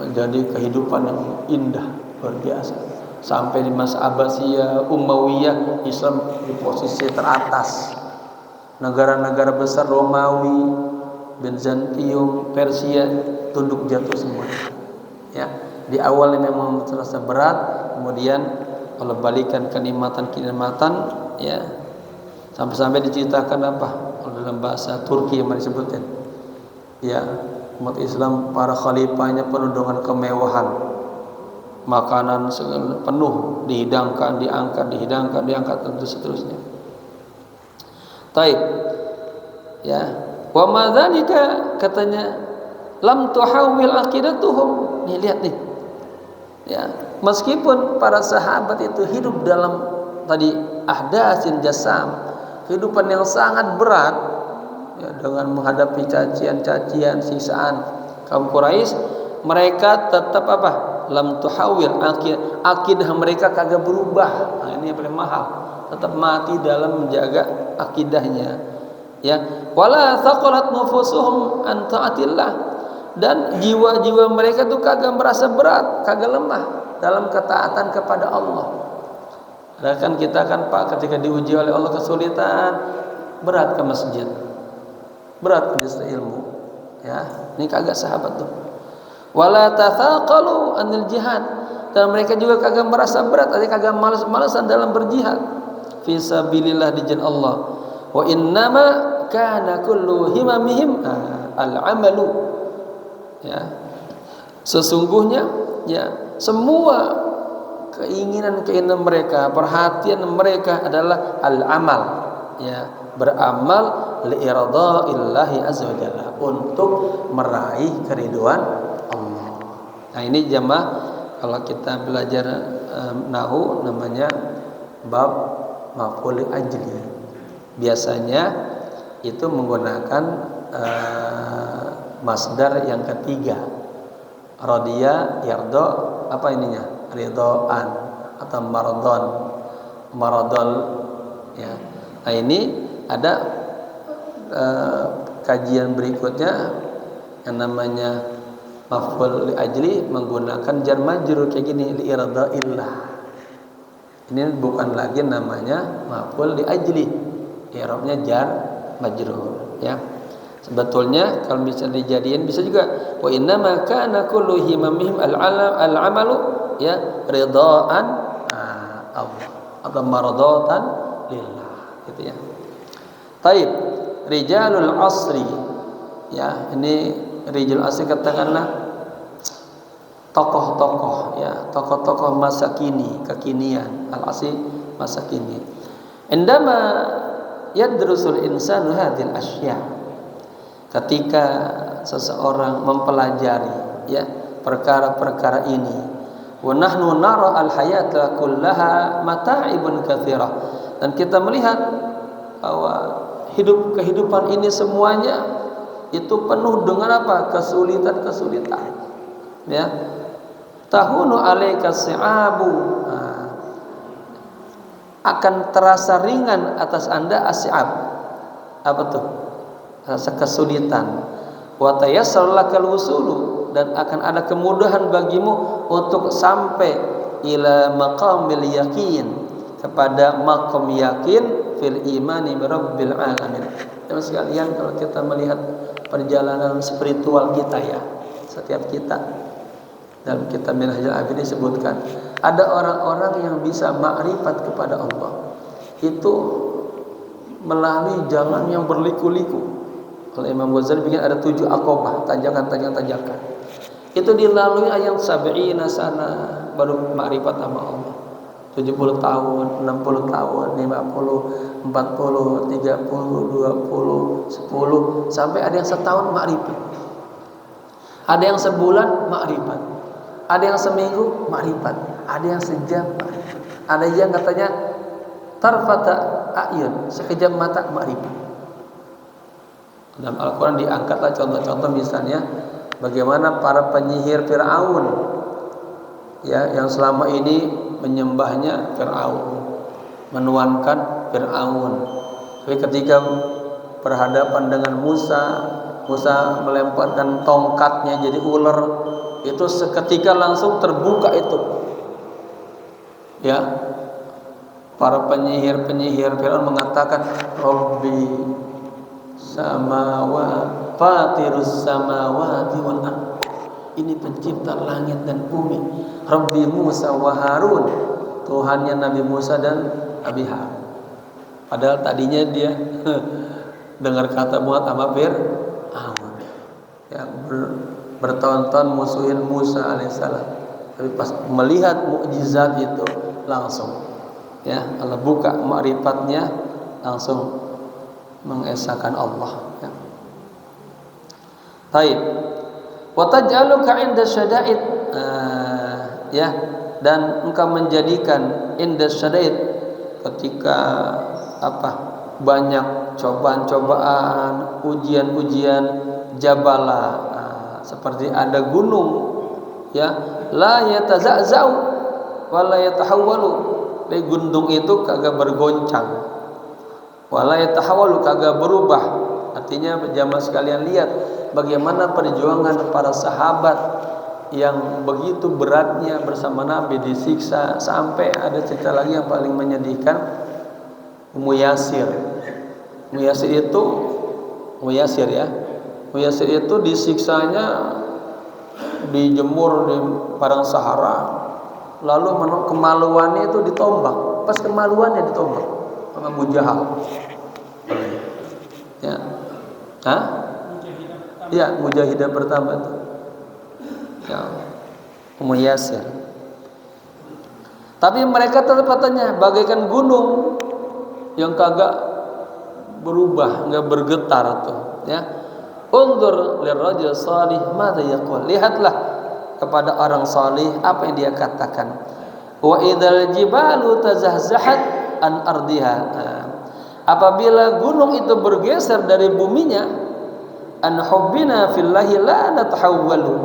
menjadi kehidupan yang indah luar biasa. Sampai di masa Abbasiyah, Umayyah, Islam di posisi teratas. Negara-negara besar Romawi, Bizantium, Persia tunduk jatuh semua. Ya, di awal memang terasa berat, kemudian Allah balikan kenikmatan-kenikmatan, ya, sampai-sampai diceritakan apa dalam bahasa Turki yang disebutkan, ya, umat Islam para khalifahnya penuh dengan kemewahan, makanan segala penuh, dihidangkan, diangkat, tentu seterusnya. Taib, ya, wa madzalika, katanya lam tuhawil aqidatuhum. Nih lihat nih, ya, meskipun para sahabat itu hidup dalam tadi ahdatsin jasam, kehidupan yang sangat berat, ya, dengan menghadapi cacian-cacian siksaan kaum Quraisy, mereka tetap apa? Lam tuhawil akidah mereka kagak berubah. Nah, ini yang paling mahal, tetap mati dalam menjaga akidahnya, ya. Wala thaqalat nufusuhum an ta'atillah, dan jiwa-jiwa mereka tuh kagak merasa berat, kagak lemah dalam ketaatan kepada Allah. Kan kita kan Pak, ketika diuji oleh Allah kesulitan, berat ke masjid, berat ke ilmu, ya. Ini kagak sahabat tuh. Wala tathaqalu anil jihad, dan mereka juga kagak merasa berat, artinya kagak malas-malasan dalam berjihad fi sabilillah di jalan Allah. Wa innama kana kullu himamihim al-amalu, ya, sesungguhnya, ya, semua keinginan mereka, perhatian mereka adalah al-amal, ya, beramal liiradaillahi azza wa jalla, untuk meraih keridhaan Allah. Nah, ini jamaah, kalau kita belajar nahwu namanya bab maf'ul ajli. Biasanya itu menggunakan masdar yang ketiga, radiya, yardo, apa ininya, ridhaan atau maradol, ya. Nah, ini ada kajian berikutnya yang namanya maf'ul li ajli menggunakan jar majrur kayak gini, li iradaillah. Ini bukan lagi namanya maf'ul li ajli, i'rabnya jar majrur, ya. Sebetulnya kalau bisa dijadiin bisa juga wa inna ma kana kullu himamihim al-amalu ya ridaan Allah atau mardatan lillah gitu ya. Taib rijalul asri ya, ini rijal asri katakanlah tokoh-tokoh ya, tokoh-tokoh masa kini, kekinian, al-asri masa kini. Indama yadrusul insanu hadhil asya, ketika seseorang mempelajari ya perkara-perkara ini, wa nahnu nara al-hayata kullaha mata'ibun katsirah, dan kita melihat bahwa kehidupan ini semuanya itu penuh dengan apa? Kesulitan-kesulitan. Ya. Tahunu alaika si'abu. Akan terasa ringan atas Anda asy'ab. Apa tuh? Rasa kesulitan. Wa tayassar lakal wusulu, dan akan ada kemudahan bagimu untuk sampai ila maqamil yaqin, kepada maqam yakin fil imani bi rabbil alamin. Teman sekalian, kalau kita melihat perjalanan spiritual kita ya, setiap kita dalam kitab Minhajul Abidin disebutkan ada orang-orang yang bisa makrifat kepada Allah itu melalui jalan yang berliku-liku. Kalau Imam Ghazali bikin ada 7 aqabah, tanjakan-tanjakan. Itu dilalui ayat 70 sana baru makrifat sama Allah. 70 tahun, 60 tahun, 50, 40, 30, 20, 10, sampai ada yang setahun makrifat. Ada yang sebulan makrifat. Ada yang seminggu makrifat. Ada yang sejam makrifat. Ada yang katanya tarfata a'yun, sekejap mata makrifat. Dalam Al-Quran diangkatlah contoh-contoh, misalnya bagaimana para penyihir Fir'aun ya, yang selama ini menyembahnya Fir'aun, menuankan Fir'aun. Tapi ketika berhadapan dengan Musa melemparkan tongkatnya jadi ular, itu seketika langsung terbuka itu. Ya. Para penyihir Fir'aun mengatakan Rabbi samawati fatirus samawati wal ardh, ini pencipta langit dan bumi. Rabbi Musa wa Harun, Tuhannya Nabi Musa dan Nabi Harun. Padahal tadinya dia dengar kata muat sama Fir'aun yang bertahun-tahun musuhin Musa alaihissalam. Tapi pas melihat mukjizat itu langsung ya Allah buka makrifatnya, langsung mengesahkan Allah ya. Baik. Wa taj'aluka 'inda syada'id ya, dan engkau menjadikan inda syada'id ketika apa? Banyak cobaan-cobaan, ujian-ujian, jabala seperti ada gunung ya, la yataza'za'u wa la yatahawwalu. Dari gunung itu kagak bergoncang, wala yatahawwalu, kagak berubah. Artinya jamaah sekalian lihat bagaimana perjuangan para sahabat yang begitu beratnya bersama Nabi, disiksa, sampai ada cerita lagi yang paling menyedihkan, Ummu Yasir. Ummu Yasir itu disiksanya dijemur di padang Sahara, lalu kemaluannya itu ditombak. Pas kemaluannya ditombak sama Abu Jahal. Ya. Hah? Ya, mujahidah pertama itu. Ya. Ummu Yasir. Tapi mereka tetap katanya bagaikan gunung yang kagak berubah, enggak bergetar tuh, ya. Undur lirrajul salih madza yaqul. Lihatlah kepada orang salih apa yang dia katakan. Wa idzal jibalu tazahzahat an ardiha. Apabila gunung itu bergeser dari buminya, an hubbina fillahi la natahawwalu.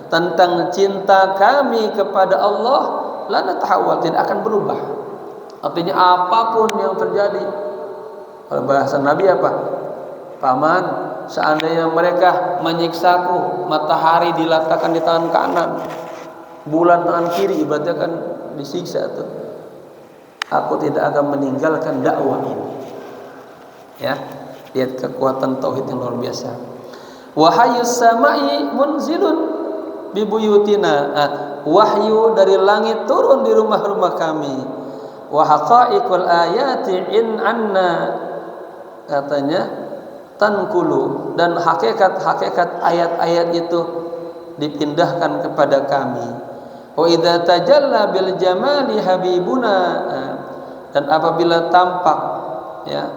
Tentang cinta kami kepada Allah, la natahawwal, tidak akan berubah. Artinya apapun yang terjadi. Kalau bahasa Nabi apa? Paman, seandainya mereka menyiksaku, matahari diletakkan di tangan kanan, bulan tangan kiri, ibaratnya kan disiksa tuh, aku tidak akan meninggalkan dakwah ini. Ya, Lihat kekuatan tauhid yang luar biasa. Wahyus samai munzilun bibuyutina. Wahyu dari langit turun di rumah-rumah kami. Wa haqaiqul ayati in anna, katanya, tankulu, dan hakikat-hakikat ayat-ayat itu dipindahkan kepada kami. Wa idza tajalla bil jamali habibuna, dan apabila tampak, ya,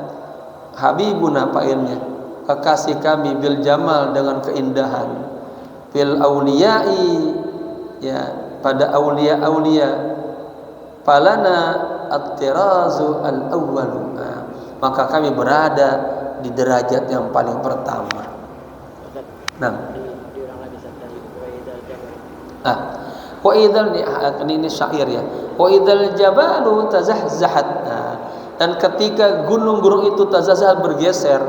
habibuna failnya, kekasih kami, bil jamal, dengan keindahan, fil auliyai, ya, pada aulia-aulia, falana at-tirazu al-awwal, maka kami berada di derajat yang paling pertama. Nah, wa idzal, ini syair ya. Wa idzal jabalu tazahzahat, dan ketika gunung-gunung itu tazahzahat, bergeser,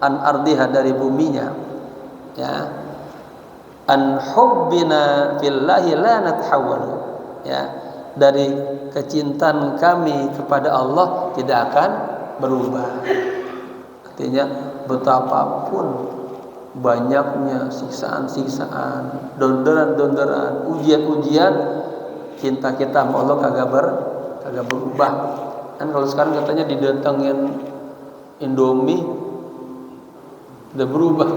an ardiha, dari buminya, ya, an hubbina fillahi la natahawwalu, ya, dari kecintaan kami kepada Allah tidak akan berubah. Artinya betapapun banyaknya siksaan-siksaan, donderan-donderan, ujian-ujian, cinta kita sama Allah kagak berubah. Kan kalau sekarang katanya didatengin Indomie udah berubah.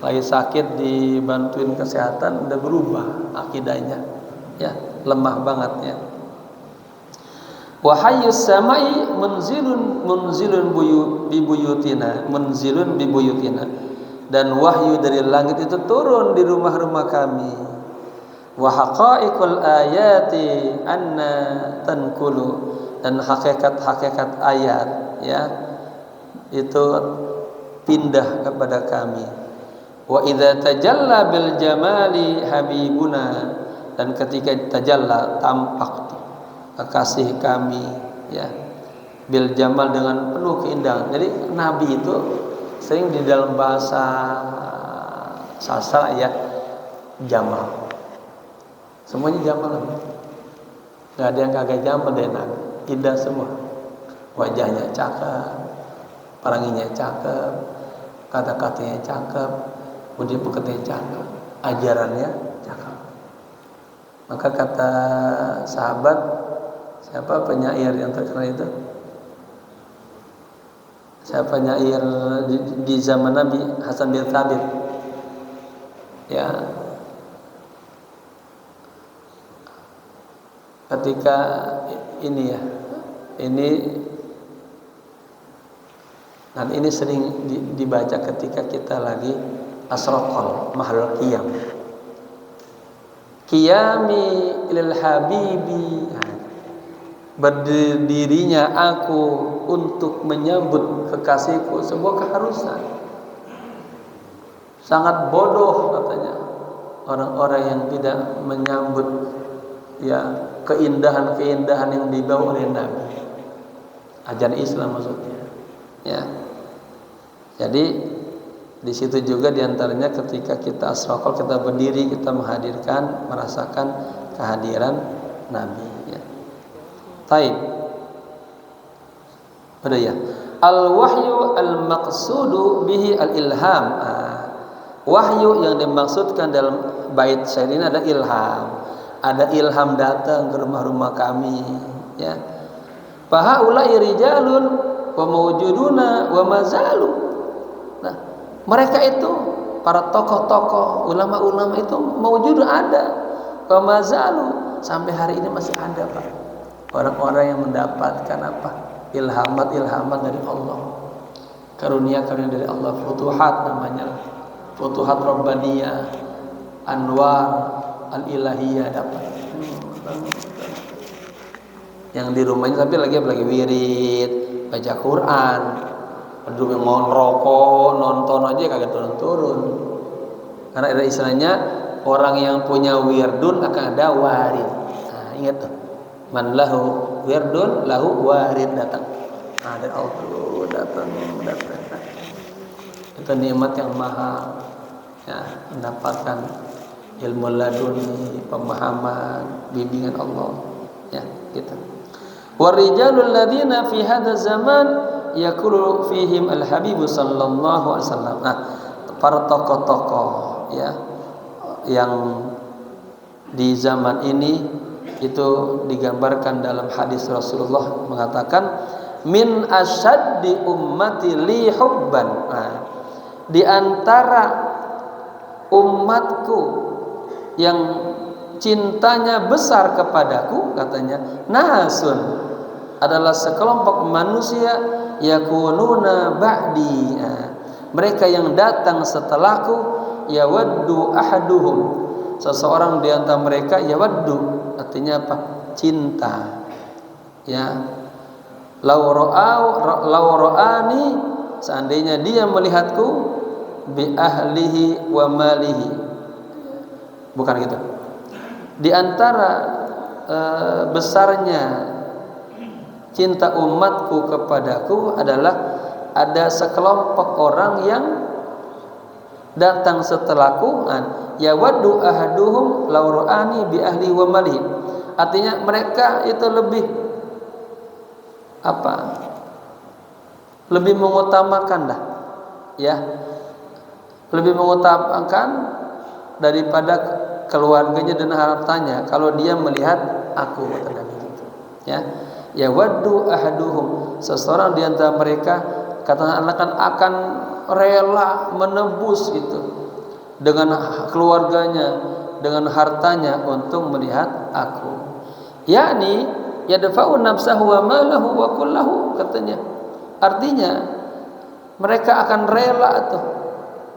Lagi sakit dibantuin kesehatan udah berubah akidahnya, ya, lemah banget, ya. Wahyus samai munzilun bibuyutina, munzilun bibuyutina, dan wahyu dari langit itu turun di rumah-rumah kami. Wa haqaiqul ayati anna tankulu, dan hakikat-hakikat ayat, ya, itu pindah kepada kami. Wa idza tajalla bil jamali habibuna, dan ketika tajalla, tampak kekasih kami, ya, bil jamal, dengan penuh keindahan. Jadi Nabi itu sering di dalam bahasa sastra, ya, jamal. Semuanya jamal. Gak ada yang kagak jamal deh Nabi. Indah semua. Wajahnya cakep, peranginya cakep, kata-katanya cakep, budi pekertinya cakep, ajarannya cakep. Maka kata sahabat, siapa penyair yang terkenal itu? Siapa penyair di zaman Nabi? Hasan bin Thabit. Ya. Ketika ini, ya, dan ini sering dibaca ketika kita lagi asraqal mahal qiyam. Qiyami lil habibi, berdirinya aku untuk menyambut kekasihku, sebuah keharusan. Sangat bodoh, katanya, orang-orang yang tidak menyambut, ya, keindahan-keindahan yang dibawa oleh Nabi, ajaran Islam maksudnya, ya. Jadi di situ juga diantaranya ketika kita asraqal, kita berdiri, kita menghadirkan, merasakan kehadiran Nabi, ya. Taib. Ada, ya. Al-wahyu al-maqsudu bihi al-ilham. Wahyu yang dimaksudkan dalam bait syair ini ada ilham. Ada ilham datang ke rumah-rumah kami, ya. Fahaulai rijalun wa mawjuduna wa mazalu. Nah, mereka itu para tokoh-tokoh, ulama-ulama itu mawjud, ada, wa mazalu, sampai hari ini masih ada, Pak. Orang-orang yang mendapatkan apa? Ilhamat dari Allah. Karunia-karunia dari Allah, futuhat namanya. Futuhat Rabbaniyah, anwar al-ilahiyah dapat. Yang di rumahnya tapi lagi wirid, baca Quran. Aduh, mau ngerokok, nonton aja kagak turun-turun. Karena ada istilahnya, orang yang punya wirdun akan ada warid. Nah, ingat tuh. Man lahu wirdun lahu warid, datang. Ada Allah datang. Itu nikmat yang mahal, ya, mendapatkan ilmu laduni, pemahaman, bimbingan Allah, ya, gitu. Warijalul ladzina fi hadzal zaman yaqulu fihim al-habib sallallahu alaihi wasallam. Nah, para tokoh-tokoh ya yang di zaman ini itu digambarkan dalam hadis Rasulullah mengatakan min asyaddi ummati li hubban. Nah, di antara umatku yang cintanya besar kepadaku, katanya, nasun adalah sekelompok manusia yakununa ba'di. Nah, mereka yang datang setelahku, yawaddu ahaduhum, seseorang di antara mereka, yawaddu artinya apa? Cinta. Ya. Lau ra'ani, seandainya dia melihatku, bi ahlihi wa malihi. Bukan gitu. Di antara besarnya cinta umatku kepadaku adalah ada sekelompok orang yang datang setelahku, yawaddu ahaduhum law ra'ani bi ahli wa mali. Artinya mereka itu lebih apa? Lebih mengutamakan dah. Ya. Lebih mengutamakan daripada keluarganya dan hartanya kalau dia melihat aku, kata Nabi gitu. Ya. Yawaddu ahaduhum, seseorang di antara mereka katakan akan rela menebus itu dengan keluarganya, dengan hartanya untuk melihat aku. Yakni yadfa'u nafsahu wa malahu wa kullahu, katanya. Artinya mereka akan rela tuh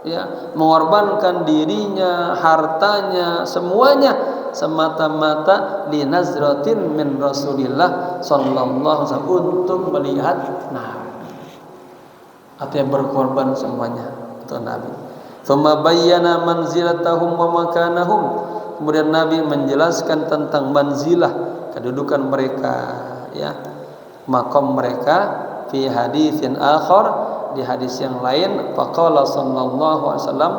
ya mengorbankan dirinya, hartanya, semuanya semata-mata li nazratin min Rasulillah sallallahu alaihi wasallam, untuk melihat Nabi. Artinya berkorban semuanya untuk Nabi. Tsumma bayyana manzilatahum wa makanahum. Kemudian Nabi menjelaskan tentang manzilah, kedudukan mereka, ya, maqam mereka, fi haditsin akhar, di hadis yang lain, faqala sallallahu alaihi wasallam,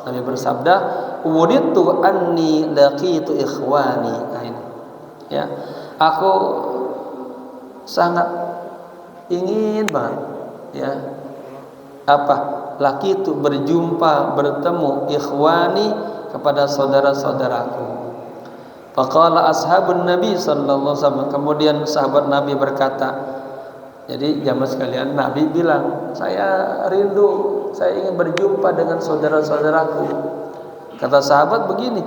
Nabi bersabda, "Wudittu anni laqitu ikhwani." Nah, ini. Ya. Aku sangat ingin banget, ya. Apa? Laqitu, berjumpa, bertemu, ikhwani, kepada saudara-saudaraku. Faqala ashabun Nabi sallallahu alaihi wasallam, kemudian sahabat Nabi berkata, jadi jamaah sekalian, Nabi bilang, saya rindu, saya ingin berjumpa dengan saudara-saudaraku. Kata sahabat begini,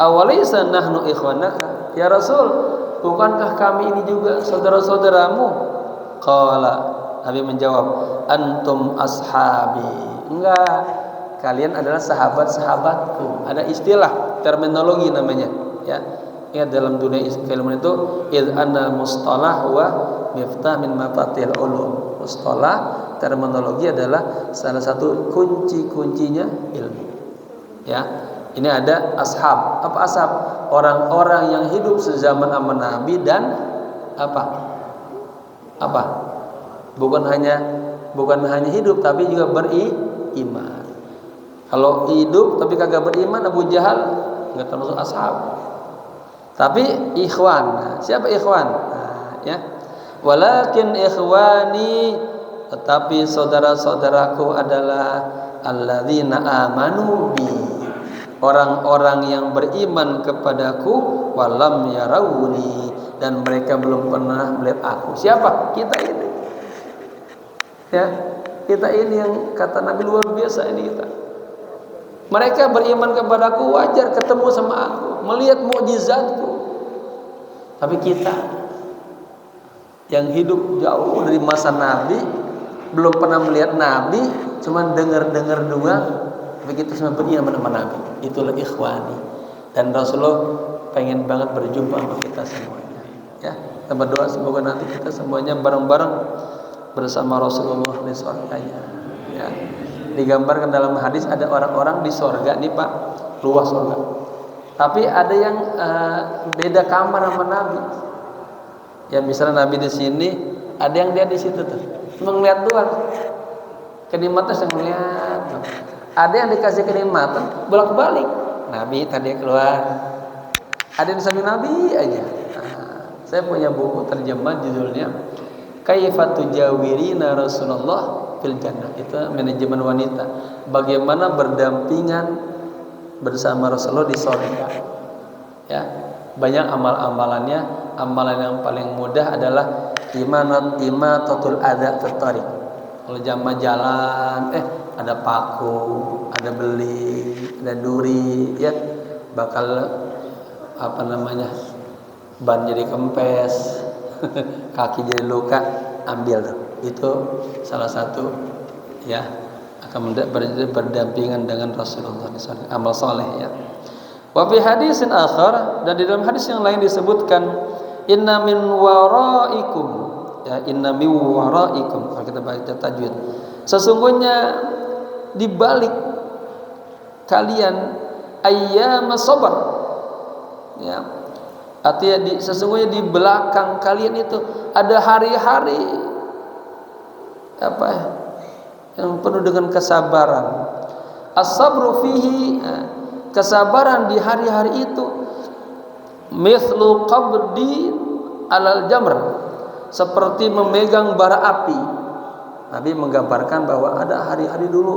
awalaysa nahnu ikhwanaka ya Rasul, bukankah kami ini juga saudara-saudaramu? Qala, Nabi menjawab, antum ashabi. Enggak, kalian adalah sahabat-sahabatku. Ada istilah, terminologi namanya, ya. Ingat dalam dunia ilmu itu, id anna mustalah wa miftah min mafatihil ulum. Mustalah, terminologi adalah salah satu kunci-kuncinya ilmu. Ya, ini ada ashab. Apa ashab? Orang-orang yang hidup sezaman sama Nabi dan apa? Apa? Bukan hanya hidup tapi juga beriman. Kalau hidup tapi kagak beriman, Abu Jahal enggak termasuk ashab. Tapi ikhwan. Nah, siapa ikhwan? Nah, ya. Walakin ikhwani, tetapi saudara-saudaraku adalah alladzina amanu bi, orang-orang yang beriman kepadaku, walam yarawni, dan mereka belum pernah melihat aku. Siapa? Kita ini. Ya, kita ini yang kata Nabi luar biasa ini kita. Mereka beriman kepadaku, wajar ketemu sama aku, melihat mukjizatku. Tapi kita yang hidup jauh dari masa Nabi, belum pernah melihat Nabi, cuma dengar-dengar doang, tapi kita semua beriman sama Nabi. Itulah ikhwani. Dan Rasulullah pengen banget berjumpa sama kita semuanya. Ya, kita berdoa semoga nanti kita semuanya bareng-bareng bersama Rasulullah di surganya. Ya. Digambarkan dalam hadis ada orang-orang di surga nih Pak, luas surga. Tapi ada yang beda kamar sama Nabi. Ya misalnya Nabi di sini, ada yang dia di situ tuh, cuma ngeliat doang. Kenikmatan yang ngeliat. Ada yang dikasih kenikmatan bolak-balik. Nabi tadi keluar. Ada yang sambil Nabi aja. Nah, saya punya buku terjemah judulnya kaifa tujawirina Rasulullah fil jannah. Itu manajemen wanita, bagaimana berdampingan bersama Rasulullah di surga. Ya, banyak amal-amalannya. Amalan yang paling mudah adalah imatatul adza fit thariq. Kalau jamaah jalan, ada paku, ada beling, ada duri, ya bakal ban jadi kempes, kaki jadi luka, ambil tuh. Itu salah satu ya akan berdampingan dengan Rasulullah SAW. Amal soleh ya. Wa fi hadisin akhar, dan di dalam hadis yang lain disebutkan inna min waraikum, ya inna min waraikum, kalau kita baca tajwid, sesungguhnya di balik kalian ayyama sabar, ya artinya sesungguhnya di belakang kalian itu ada hari-hari yang penuh dengan kesabaran. As-sabru fihi, kesabaran di hari-hari itu mithlu qabdi alal jamr, seperti memegang bara api. Nabi menggambarkan bahwa ada hari-hari dulu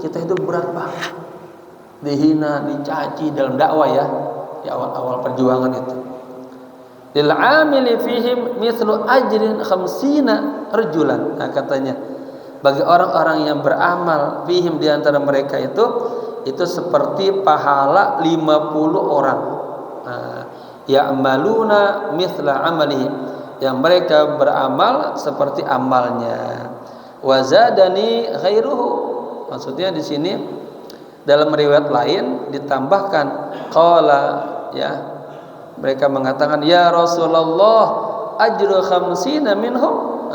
kita itu berat banget, dihina, dicaci dalam dakwah ya, di awal-awal perjuangan itu. Lil amili fihim mithlu ajrin khamsina rajulan. Nah, katanya bagi orang-orang yang beramal fihim, di antara mereka itu seperti pahala 50 orang. Ya'maluna mithla amalihim, yang mereka beramal seperti amalnya. Wa zadani ghairuhu, maksudnya di sini dalam riwayat lain ditambahkan qala, ya mereka mengatakan ya Rasulullah ajru khamsina minhum.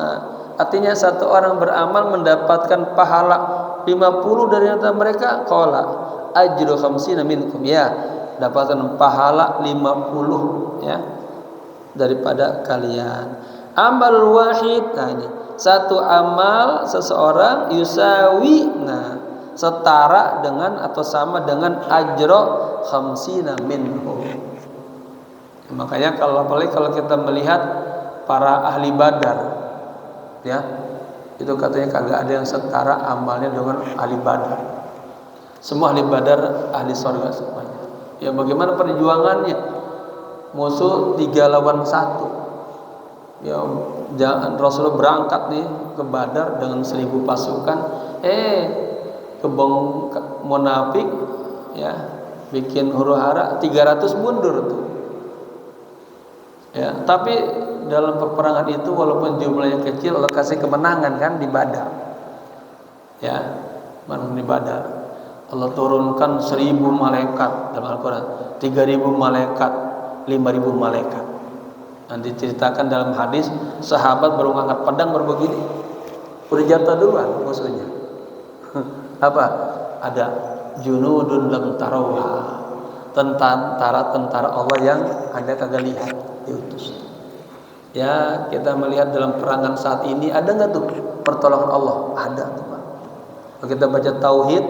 Artinya satu orang beramal mendapatkan pahala 50 dari antara mereka. Qala ajru khamsina minkum, ya dapatkan pahala 50 ya daripada kalian. Amal wahid, nah ini satu amal seseorang yusawi, nah setara dengan atau sama dengan ajro khamsina minhum. Makanya apalagi kalau kita melihat para ahli Badar, ya itu katanya kagak ada yang setara amalnya dengan ahli Badar. Semua ahli Badar ahli surga semuanya. Ya bagaimana perjuangannya, musuh 3 lawan 1. Ya Rasulullah berangkat nih ke Badar dengan 1000 pasukan, kebong munafik ya bikin huru-hara 300 mundur tuh. Ya, tapi dalam peperangan itu walaupun jumlahnya kecil, Allah kasih kemenangan kan di Badar. Ya, menang di Badar. Allah turunkan 1000 malaikat dalam Al-Quran, 3000 malaikat, 5000 malaikat. Dan diceritakan dalam hadis, sahabat baru ngangkat pedang baru begini, udah jatuh duluan musuhnya. Apa? Ada junudun lam tarawha, tentara Allah yang Anda kagak lihat diutus. Ya, kita melihat dalam perangan saat ini ada nggak tuh pertolongan Allah? Ada tuh, Pak. Kalau kita baca tauhid,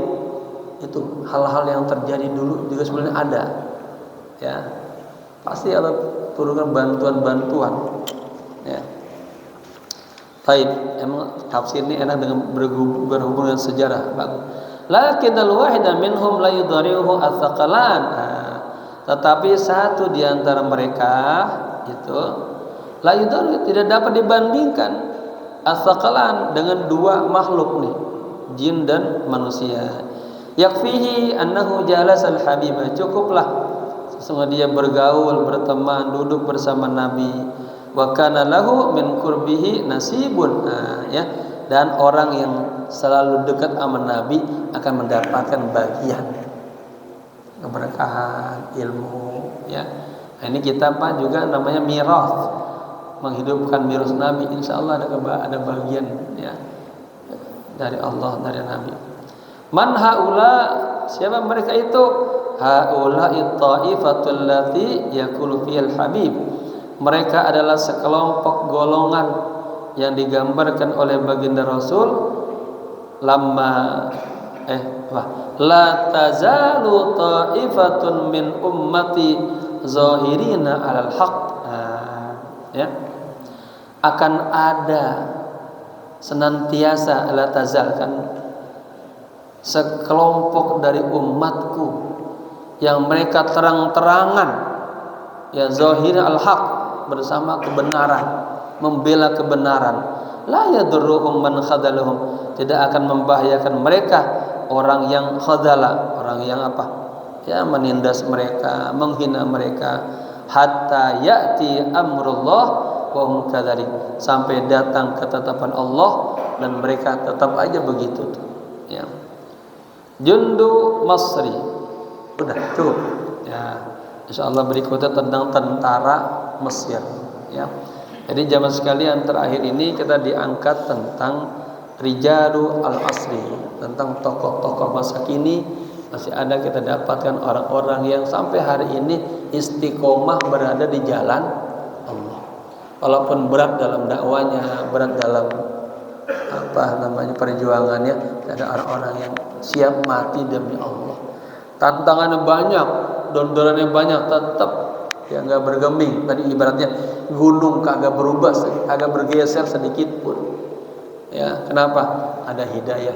itu hal-hal yang terjadi dulu juga sebenarnya ada. Ya, pasti Allah turunkan bantuan-bantuan. Ya. Baik, emang tafsir ini enak dengan berhubungan dengan sejarah, bagus. Lakinnal wahida minhum la yudari'uhu ats-tsaqalan. Tetapi satu di antara mereka itu la yudari, tidak dapat dibandingkan ats-tsaqalan dengan 2 makhluk nih, jin dan manusia. Yakfihi annahu jalasal habibah, cukuplah sesungguhnya dia bergaul, berteman, duduk bersama Nabi. Wa kana lahu min qurbihi nasibun, ya, dan orang yang selalu dekat sama Nabi akan mendapatkan bagian keberkahan ilmu, ya. Nah, ini kita Pak juga namanya mirath, menghidupkan mirath Nabi, insyaallah ada bagian ya dari Allah, dari Nabi. Man haula, siapa mereka itu? Haula'i ta'ifatul lati yaqulu fil habib, mereka adalah sekelompok golongan yang digambarkan oleh baginda Rasul la tazalu ta'ifatun min ummati zahirina 'alal haqq, ya akan ada senantiasa la tazalkan sekelompok dari umatku yang mereka terang-terangan ya zahir al-haq bersama kebenaran, membela kebenaran. La yadurruhum man khadalahum, tidak akan membahayakan mereka orang yang khadala, orang yang apa? Ya menindas mereka, menghina mereka, hatta ya'ti amrullah wa hum kadzalik, sampai datang ketetapan Allah dan mereka tetap aja begitu tuh. Ya. Jundu Masri. Udah cukup. Ya. Insyaallah berikutnya tentang tentara Mesir, ya. Jadi jamaah sekalian, terakhir ini kita diangkat tentang Rijalu al-Asri, tentang tokoh-tokoh masa kini. Masih ada kita dapatkan orang-orang yang sampai hari ini istiqomah berada di jalan Allah. Walaupun berat dalam dakwanya, berat dalam perjuangannya, ada orang-orang yang siap mati demi Allah. Tantangannya banyak, dondorannya banyak, tetap ya nggak bergeming. Tadi ibaratnya gunung kagak berubah, kagak bergeser sedikit pun. Ya, kenapa? Ada hidayah,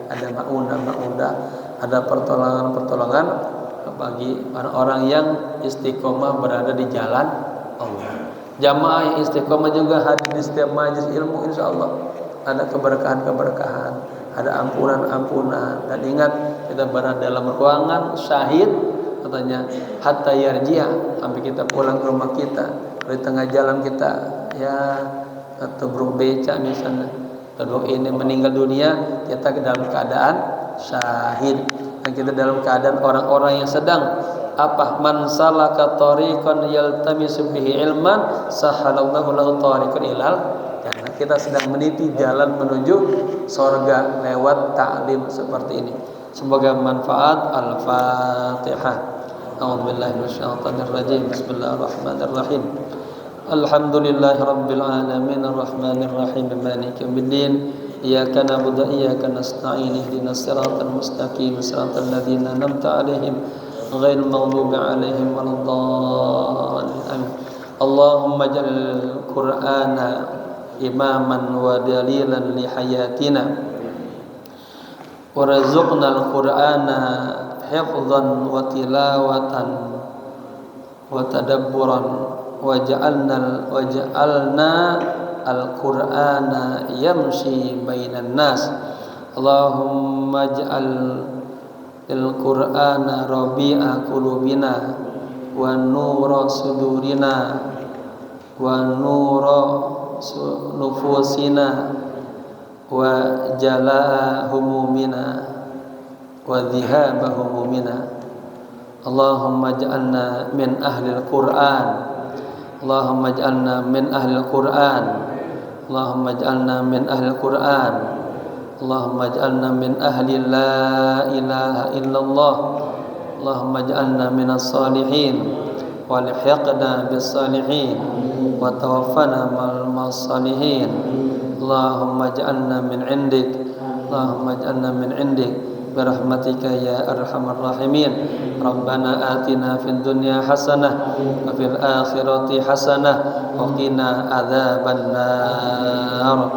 ada maunah, ada pertolongan bagi orang-orang yang istiqomah berada di jalan Allah. Jamaah yang istiqomah juga hadir di setiap majelis ilmu, insyaallah ada keberkahan, ada ampunan. Dan ingat, kita berada dalam ruangan syahid, katanya hatta yarji'a, sampai kita pulang ke rumah kita. Di tengah jalan kita ya tebruk beca misalnya, atau ini meninggal dunia, kita dalam keadaan syahid. Dan kita dalam keadaan orang-orang yang sedang man salaka tariqan yaltamisu bihi ilman sahalallahu lahu tariqan ilal jannah. Kita sedang meniti jalan menuju surga lewat ta'lim seperti ini. Semoga manfaat. Al-Fatihah. A'udzubillahi minasyaitonir rajim. Bismillahirrahmanirrahim. Alhamdulillahirabbil alamin arrahmanir rahim maliki yaumiddin. Iyyaka na'budu wa iyyaka nasta'in ihdinas siratal mustaqim siratal ladzina an'amta 'alaihim ghairil maghdubi 'alaihim waladdallin. Allahumma ij'al Qur'ana imaman wa dalilan li hayatina warzuqna al-Qur'ana hifdhan wa tilawatan wa tadabburan waj'alna al-Qur'ana yamshi bainan nas. Allahumma ij'al al-Qur'ana rabi'a qulubina wa nura sudurina wa nura nufusina wa jalaa humumina wa dhihaba humumina. Allahumma ij'alna min ahli al-Qur'an. Allahumma ij'alna min ahli al-Qur'an. Allahumma ij'alna min ahli al-Qur'an. Allahumma ij'alna min ahli la ilaha illallah. Allahumma ij'alna minas salihin walhiqna bis salihin wa tawaffana ma'al salihin. Allahumma ij'alna min 'indik. Allahumma ij'alna min 'indik birahmatika ya arhamar rahimin. Rabbana atina fid dunya hasanah wa fil akhirati hasanah wa qina adzabannar.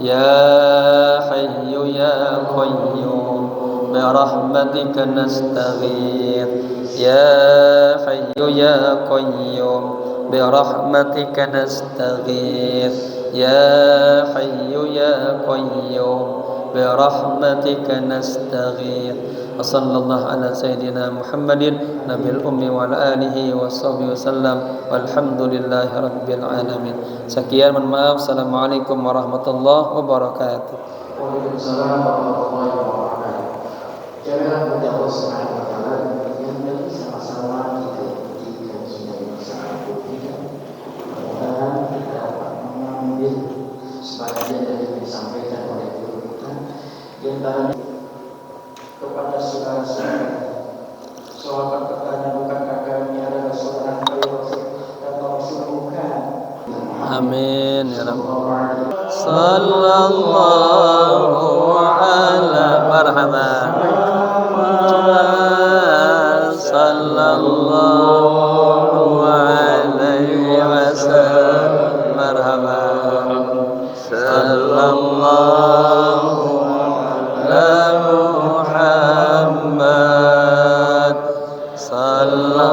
Ya hayyu ya qayyum birahmatika nastaghith. Ya hayyu ya qayyum birahmatika nastaghith. Ya hayyu ya qayyum birahmatika nastaghith. Wa sallallahu ala sayyidina Muhammadin nabiyil ummi wa ala alihi wa sahbihi wasallam walhamdulillahi rabbil alamin. Sekian, mohon maaf. Assalamualaikum warahmatullahi wabarakatuh. Waalaikumsalam warahmatullahi wabarakatuh. Jami'an mulia Allah Subhanahu wa taala yang dari sama-sama kita ikuti kajian dari masalah politika. Mudah-mudahan kita dapat mengambil sebagian dari yang disampaikan oleh guru kita, di antaranya kepada saudara-saudara. Sahabat bertanya, bukankah kami adalah seorang Rasul dan Rasul bukan? Amin ya rabbal. Sallallahu ala marhaban.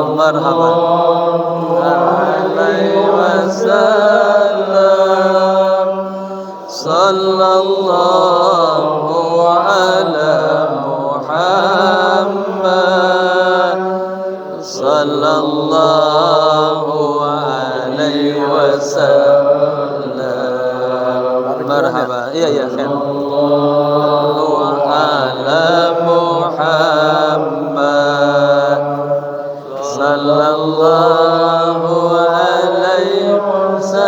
marhaban alaihi wasallam sallallahu ala Muhammad sallallahu alaihi wasallam marhaban iya khair ala Muhammad sallallahu alaihi wasallam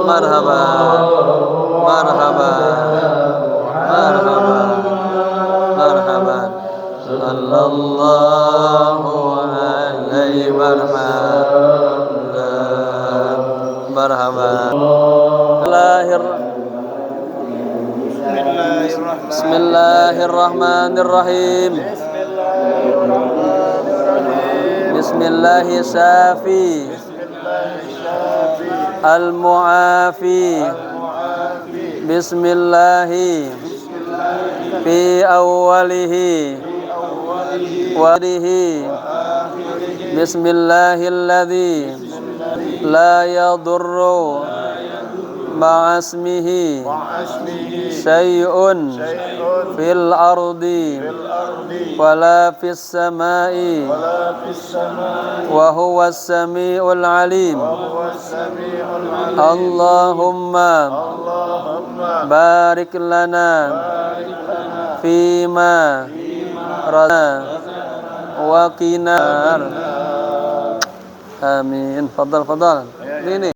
marhaban sallallahu alaihi marhaban Bismillahirrahmanirrahim. Bismillahi syafi al-mu'afi. Bismillahi fi awwalihi wa akhirihi. Bismillahilladzi la yadurru ma'asmihi syai'un fil ardi wala fis samai wa huwas samiul alim. Allahumma barik lana fima razaqtana wa qina. Amin. Fadal. Ini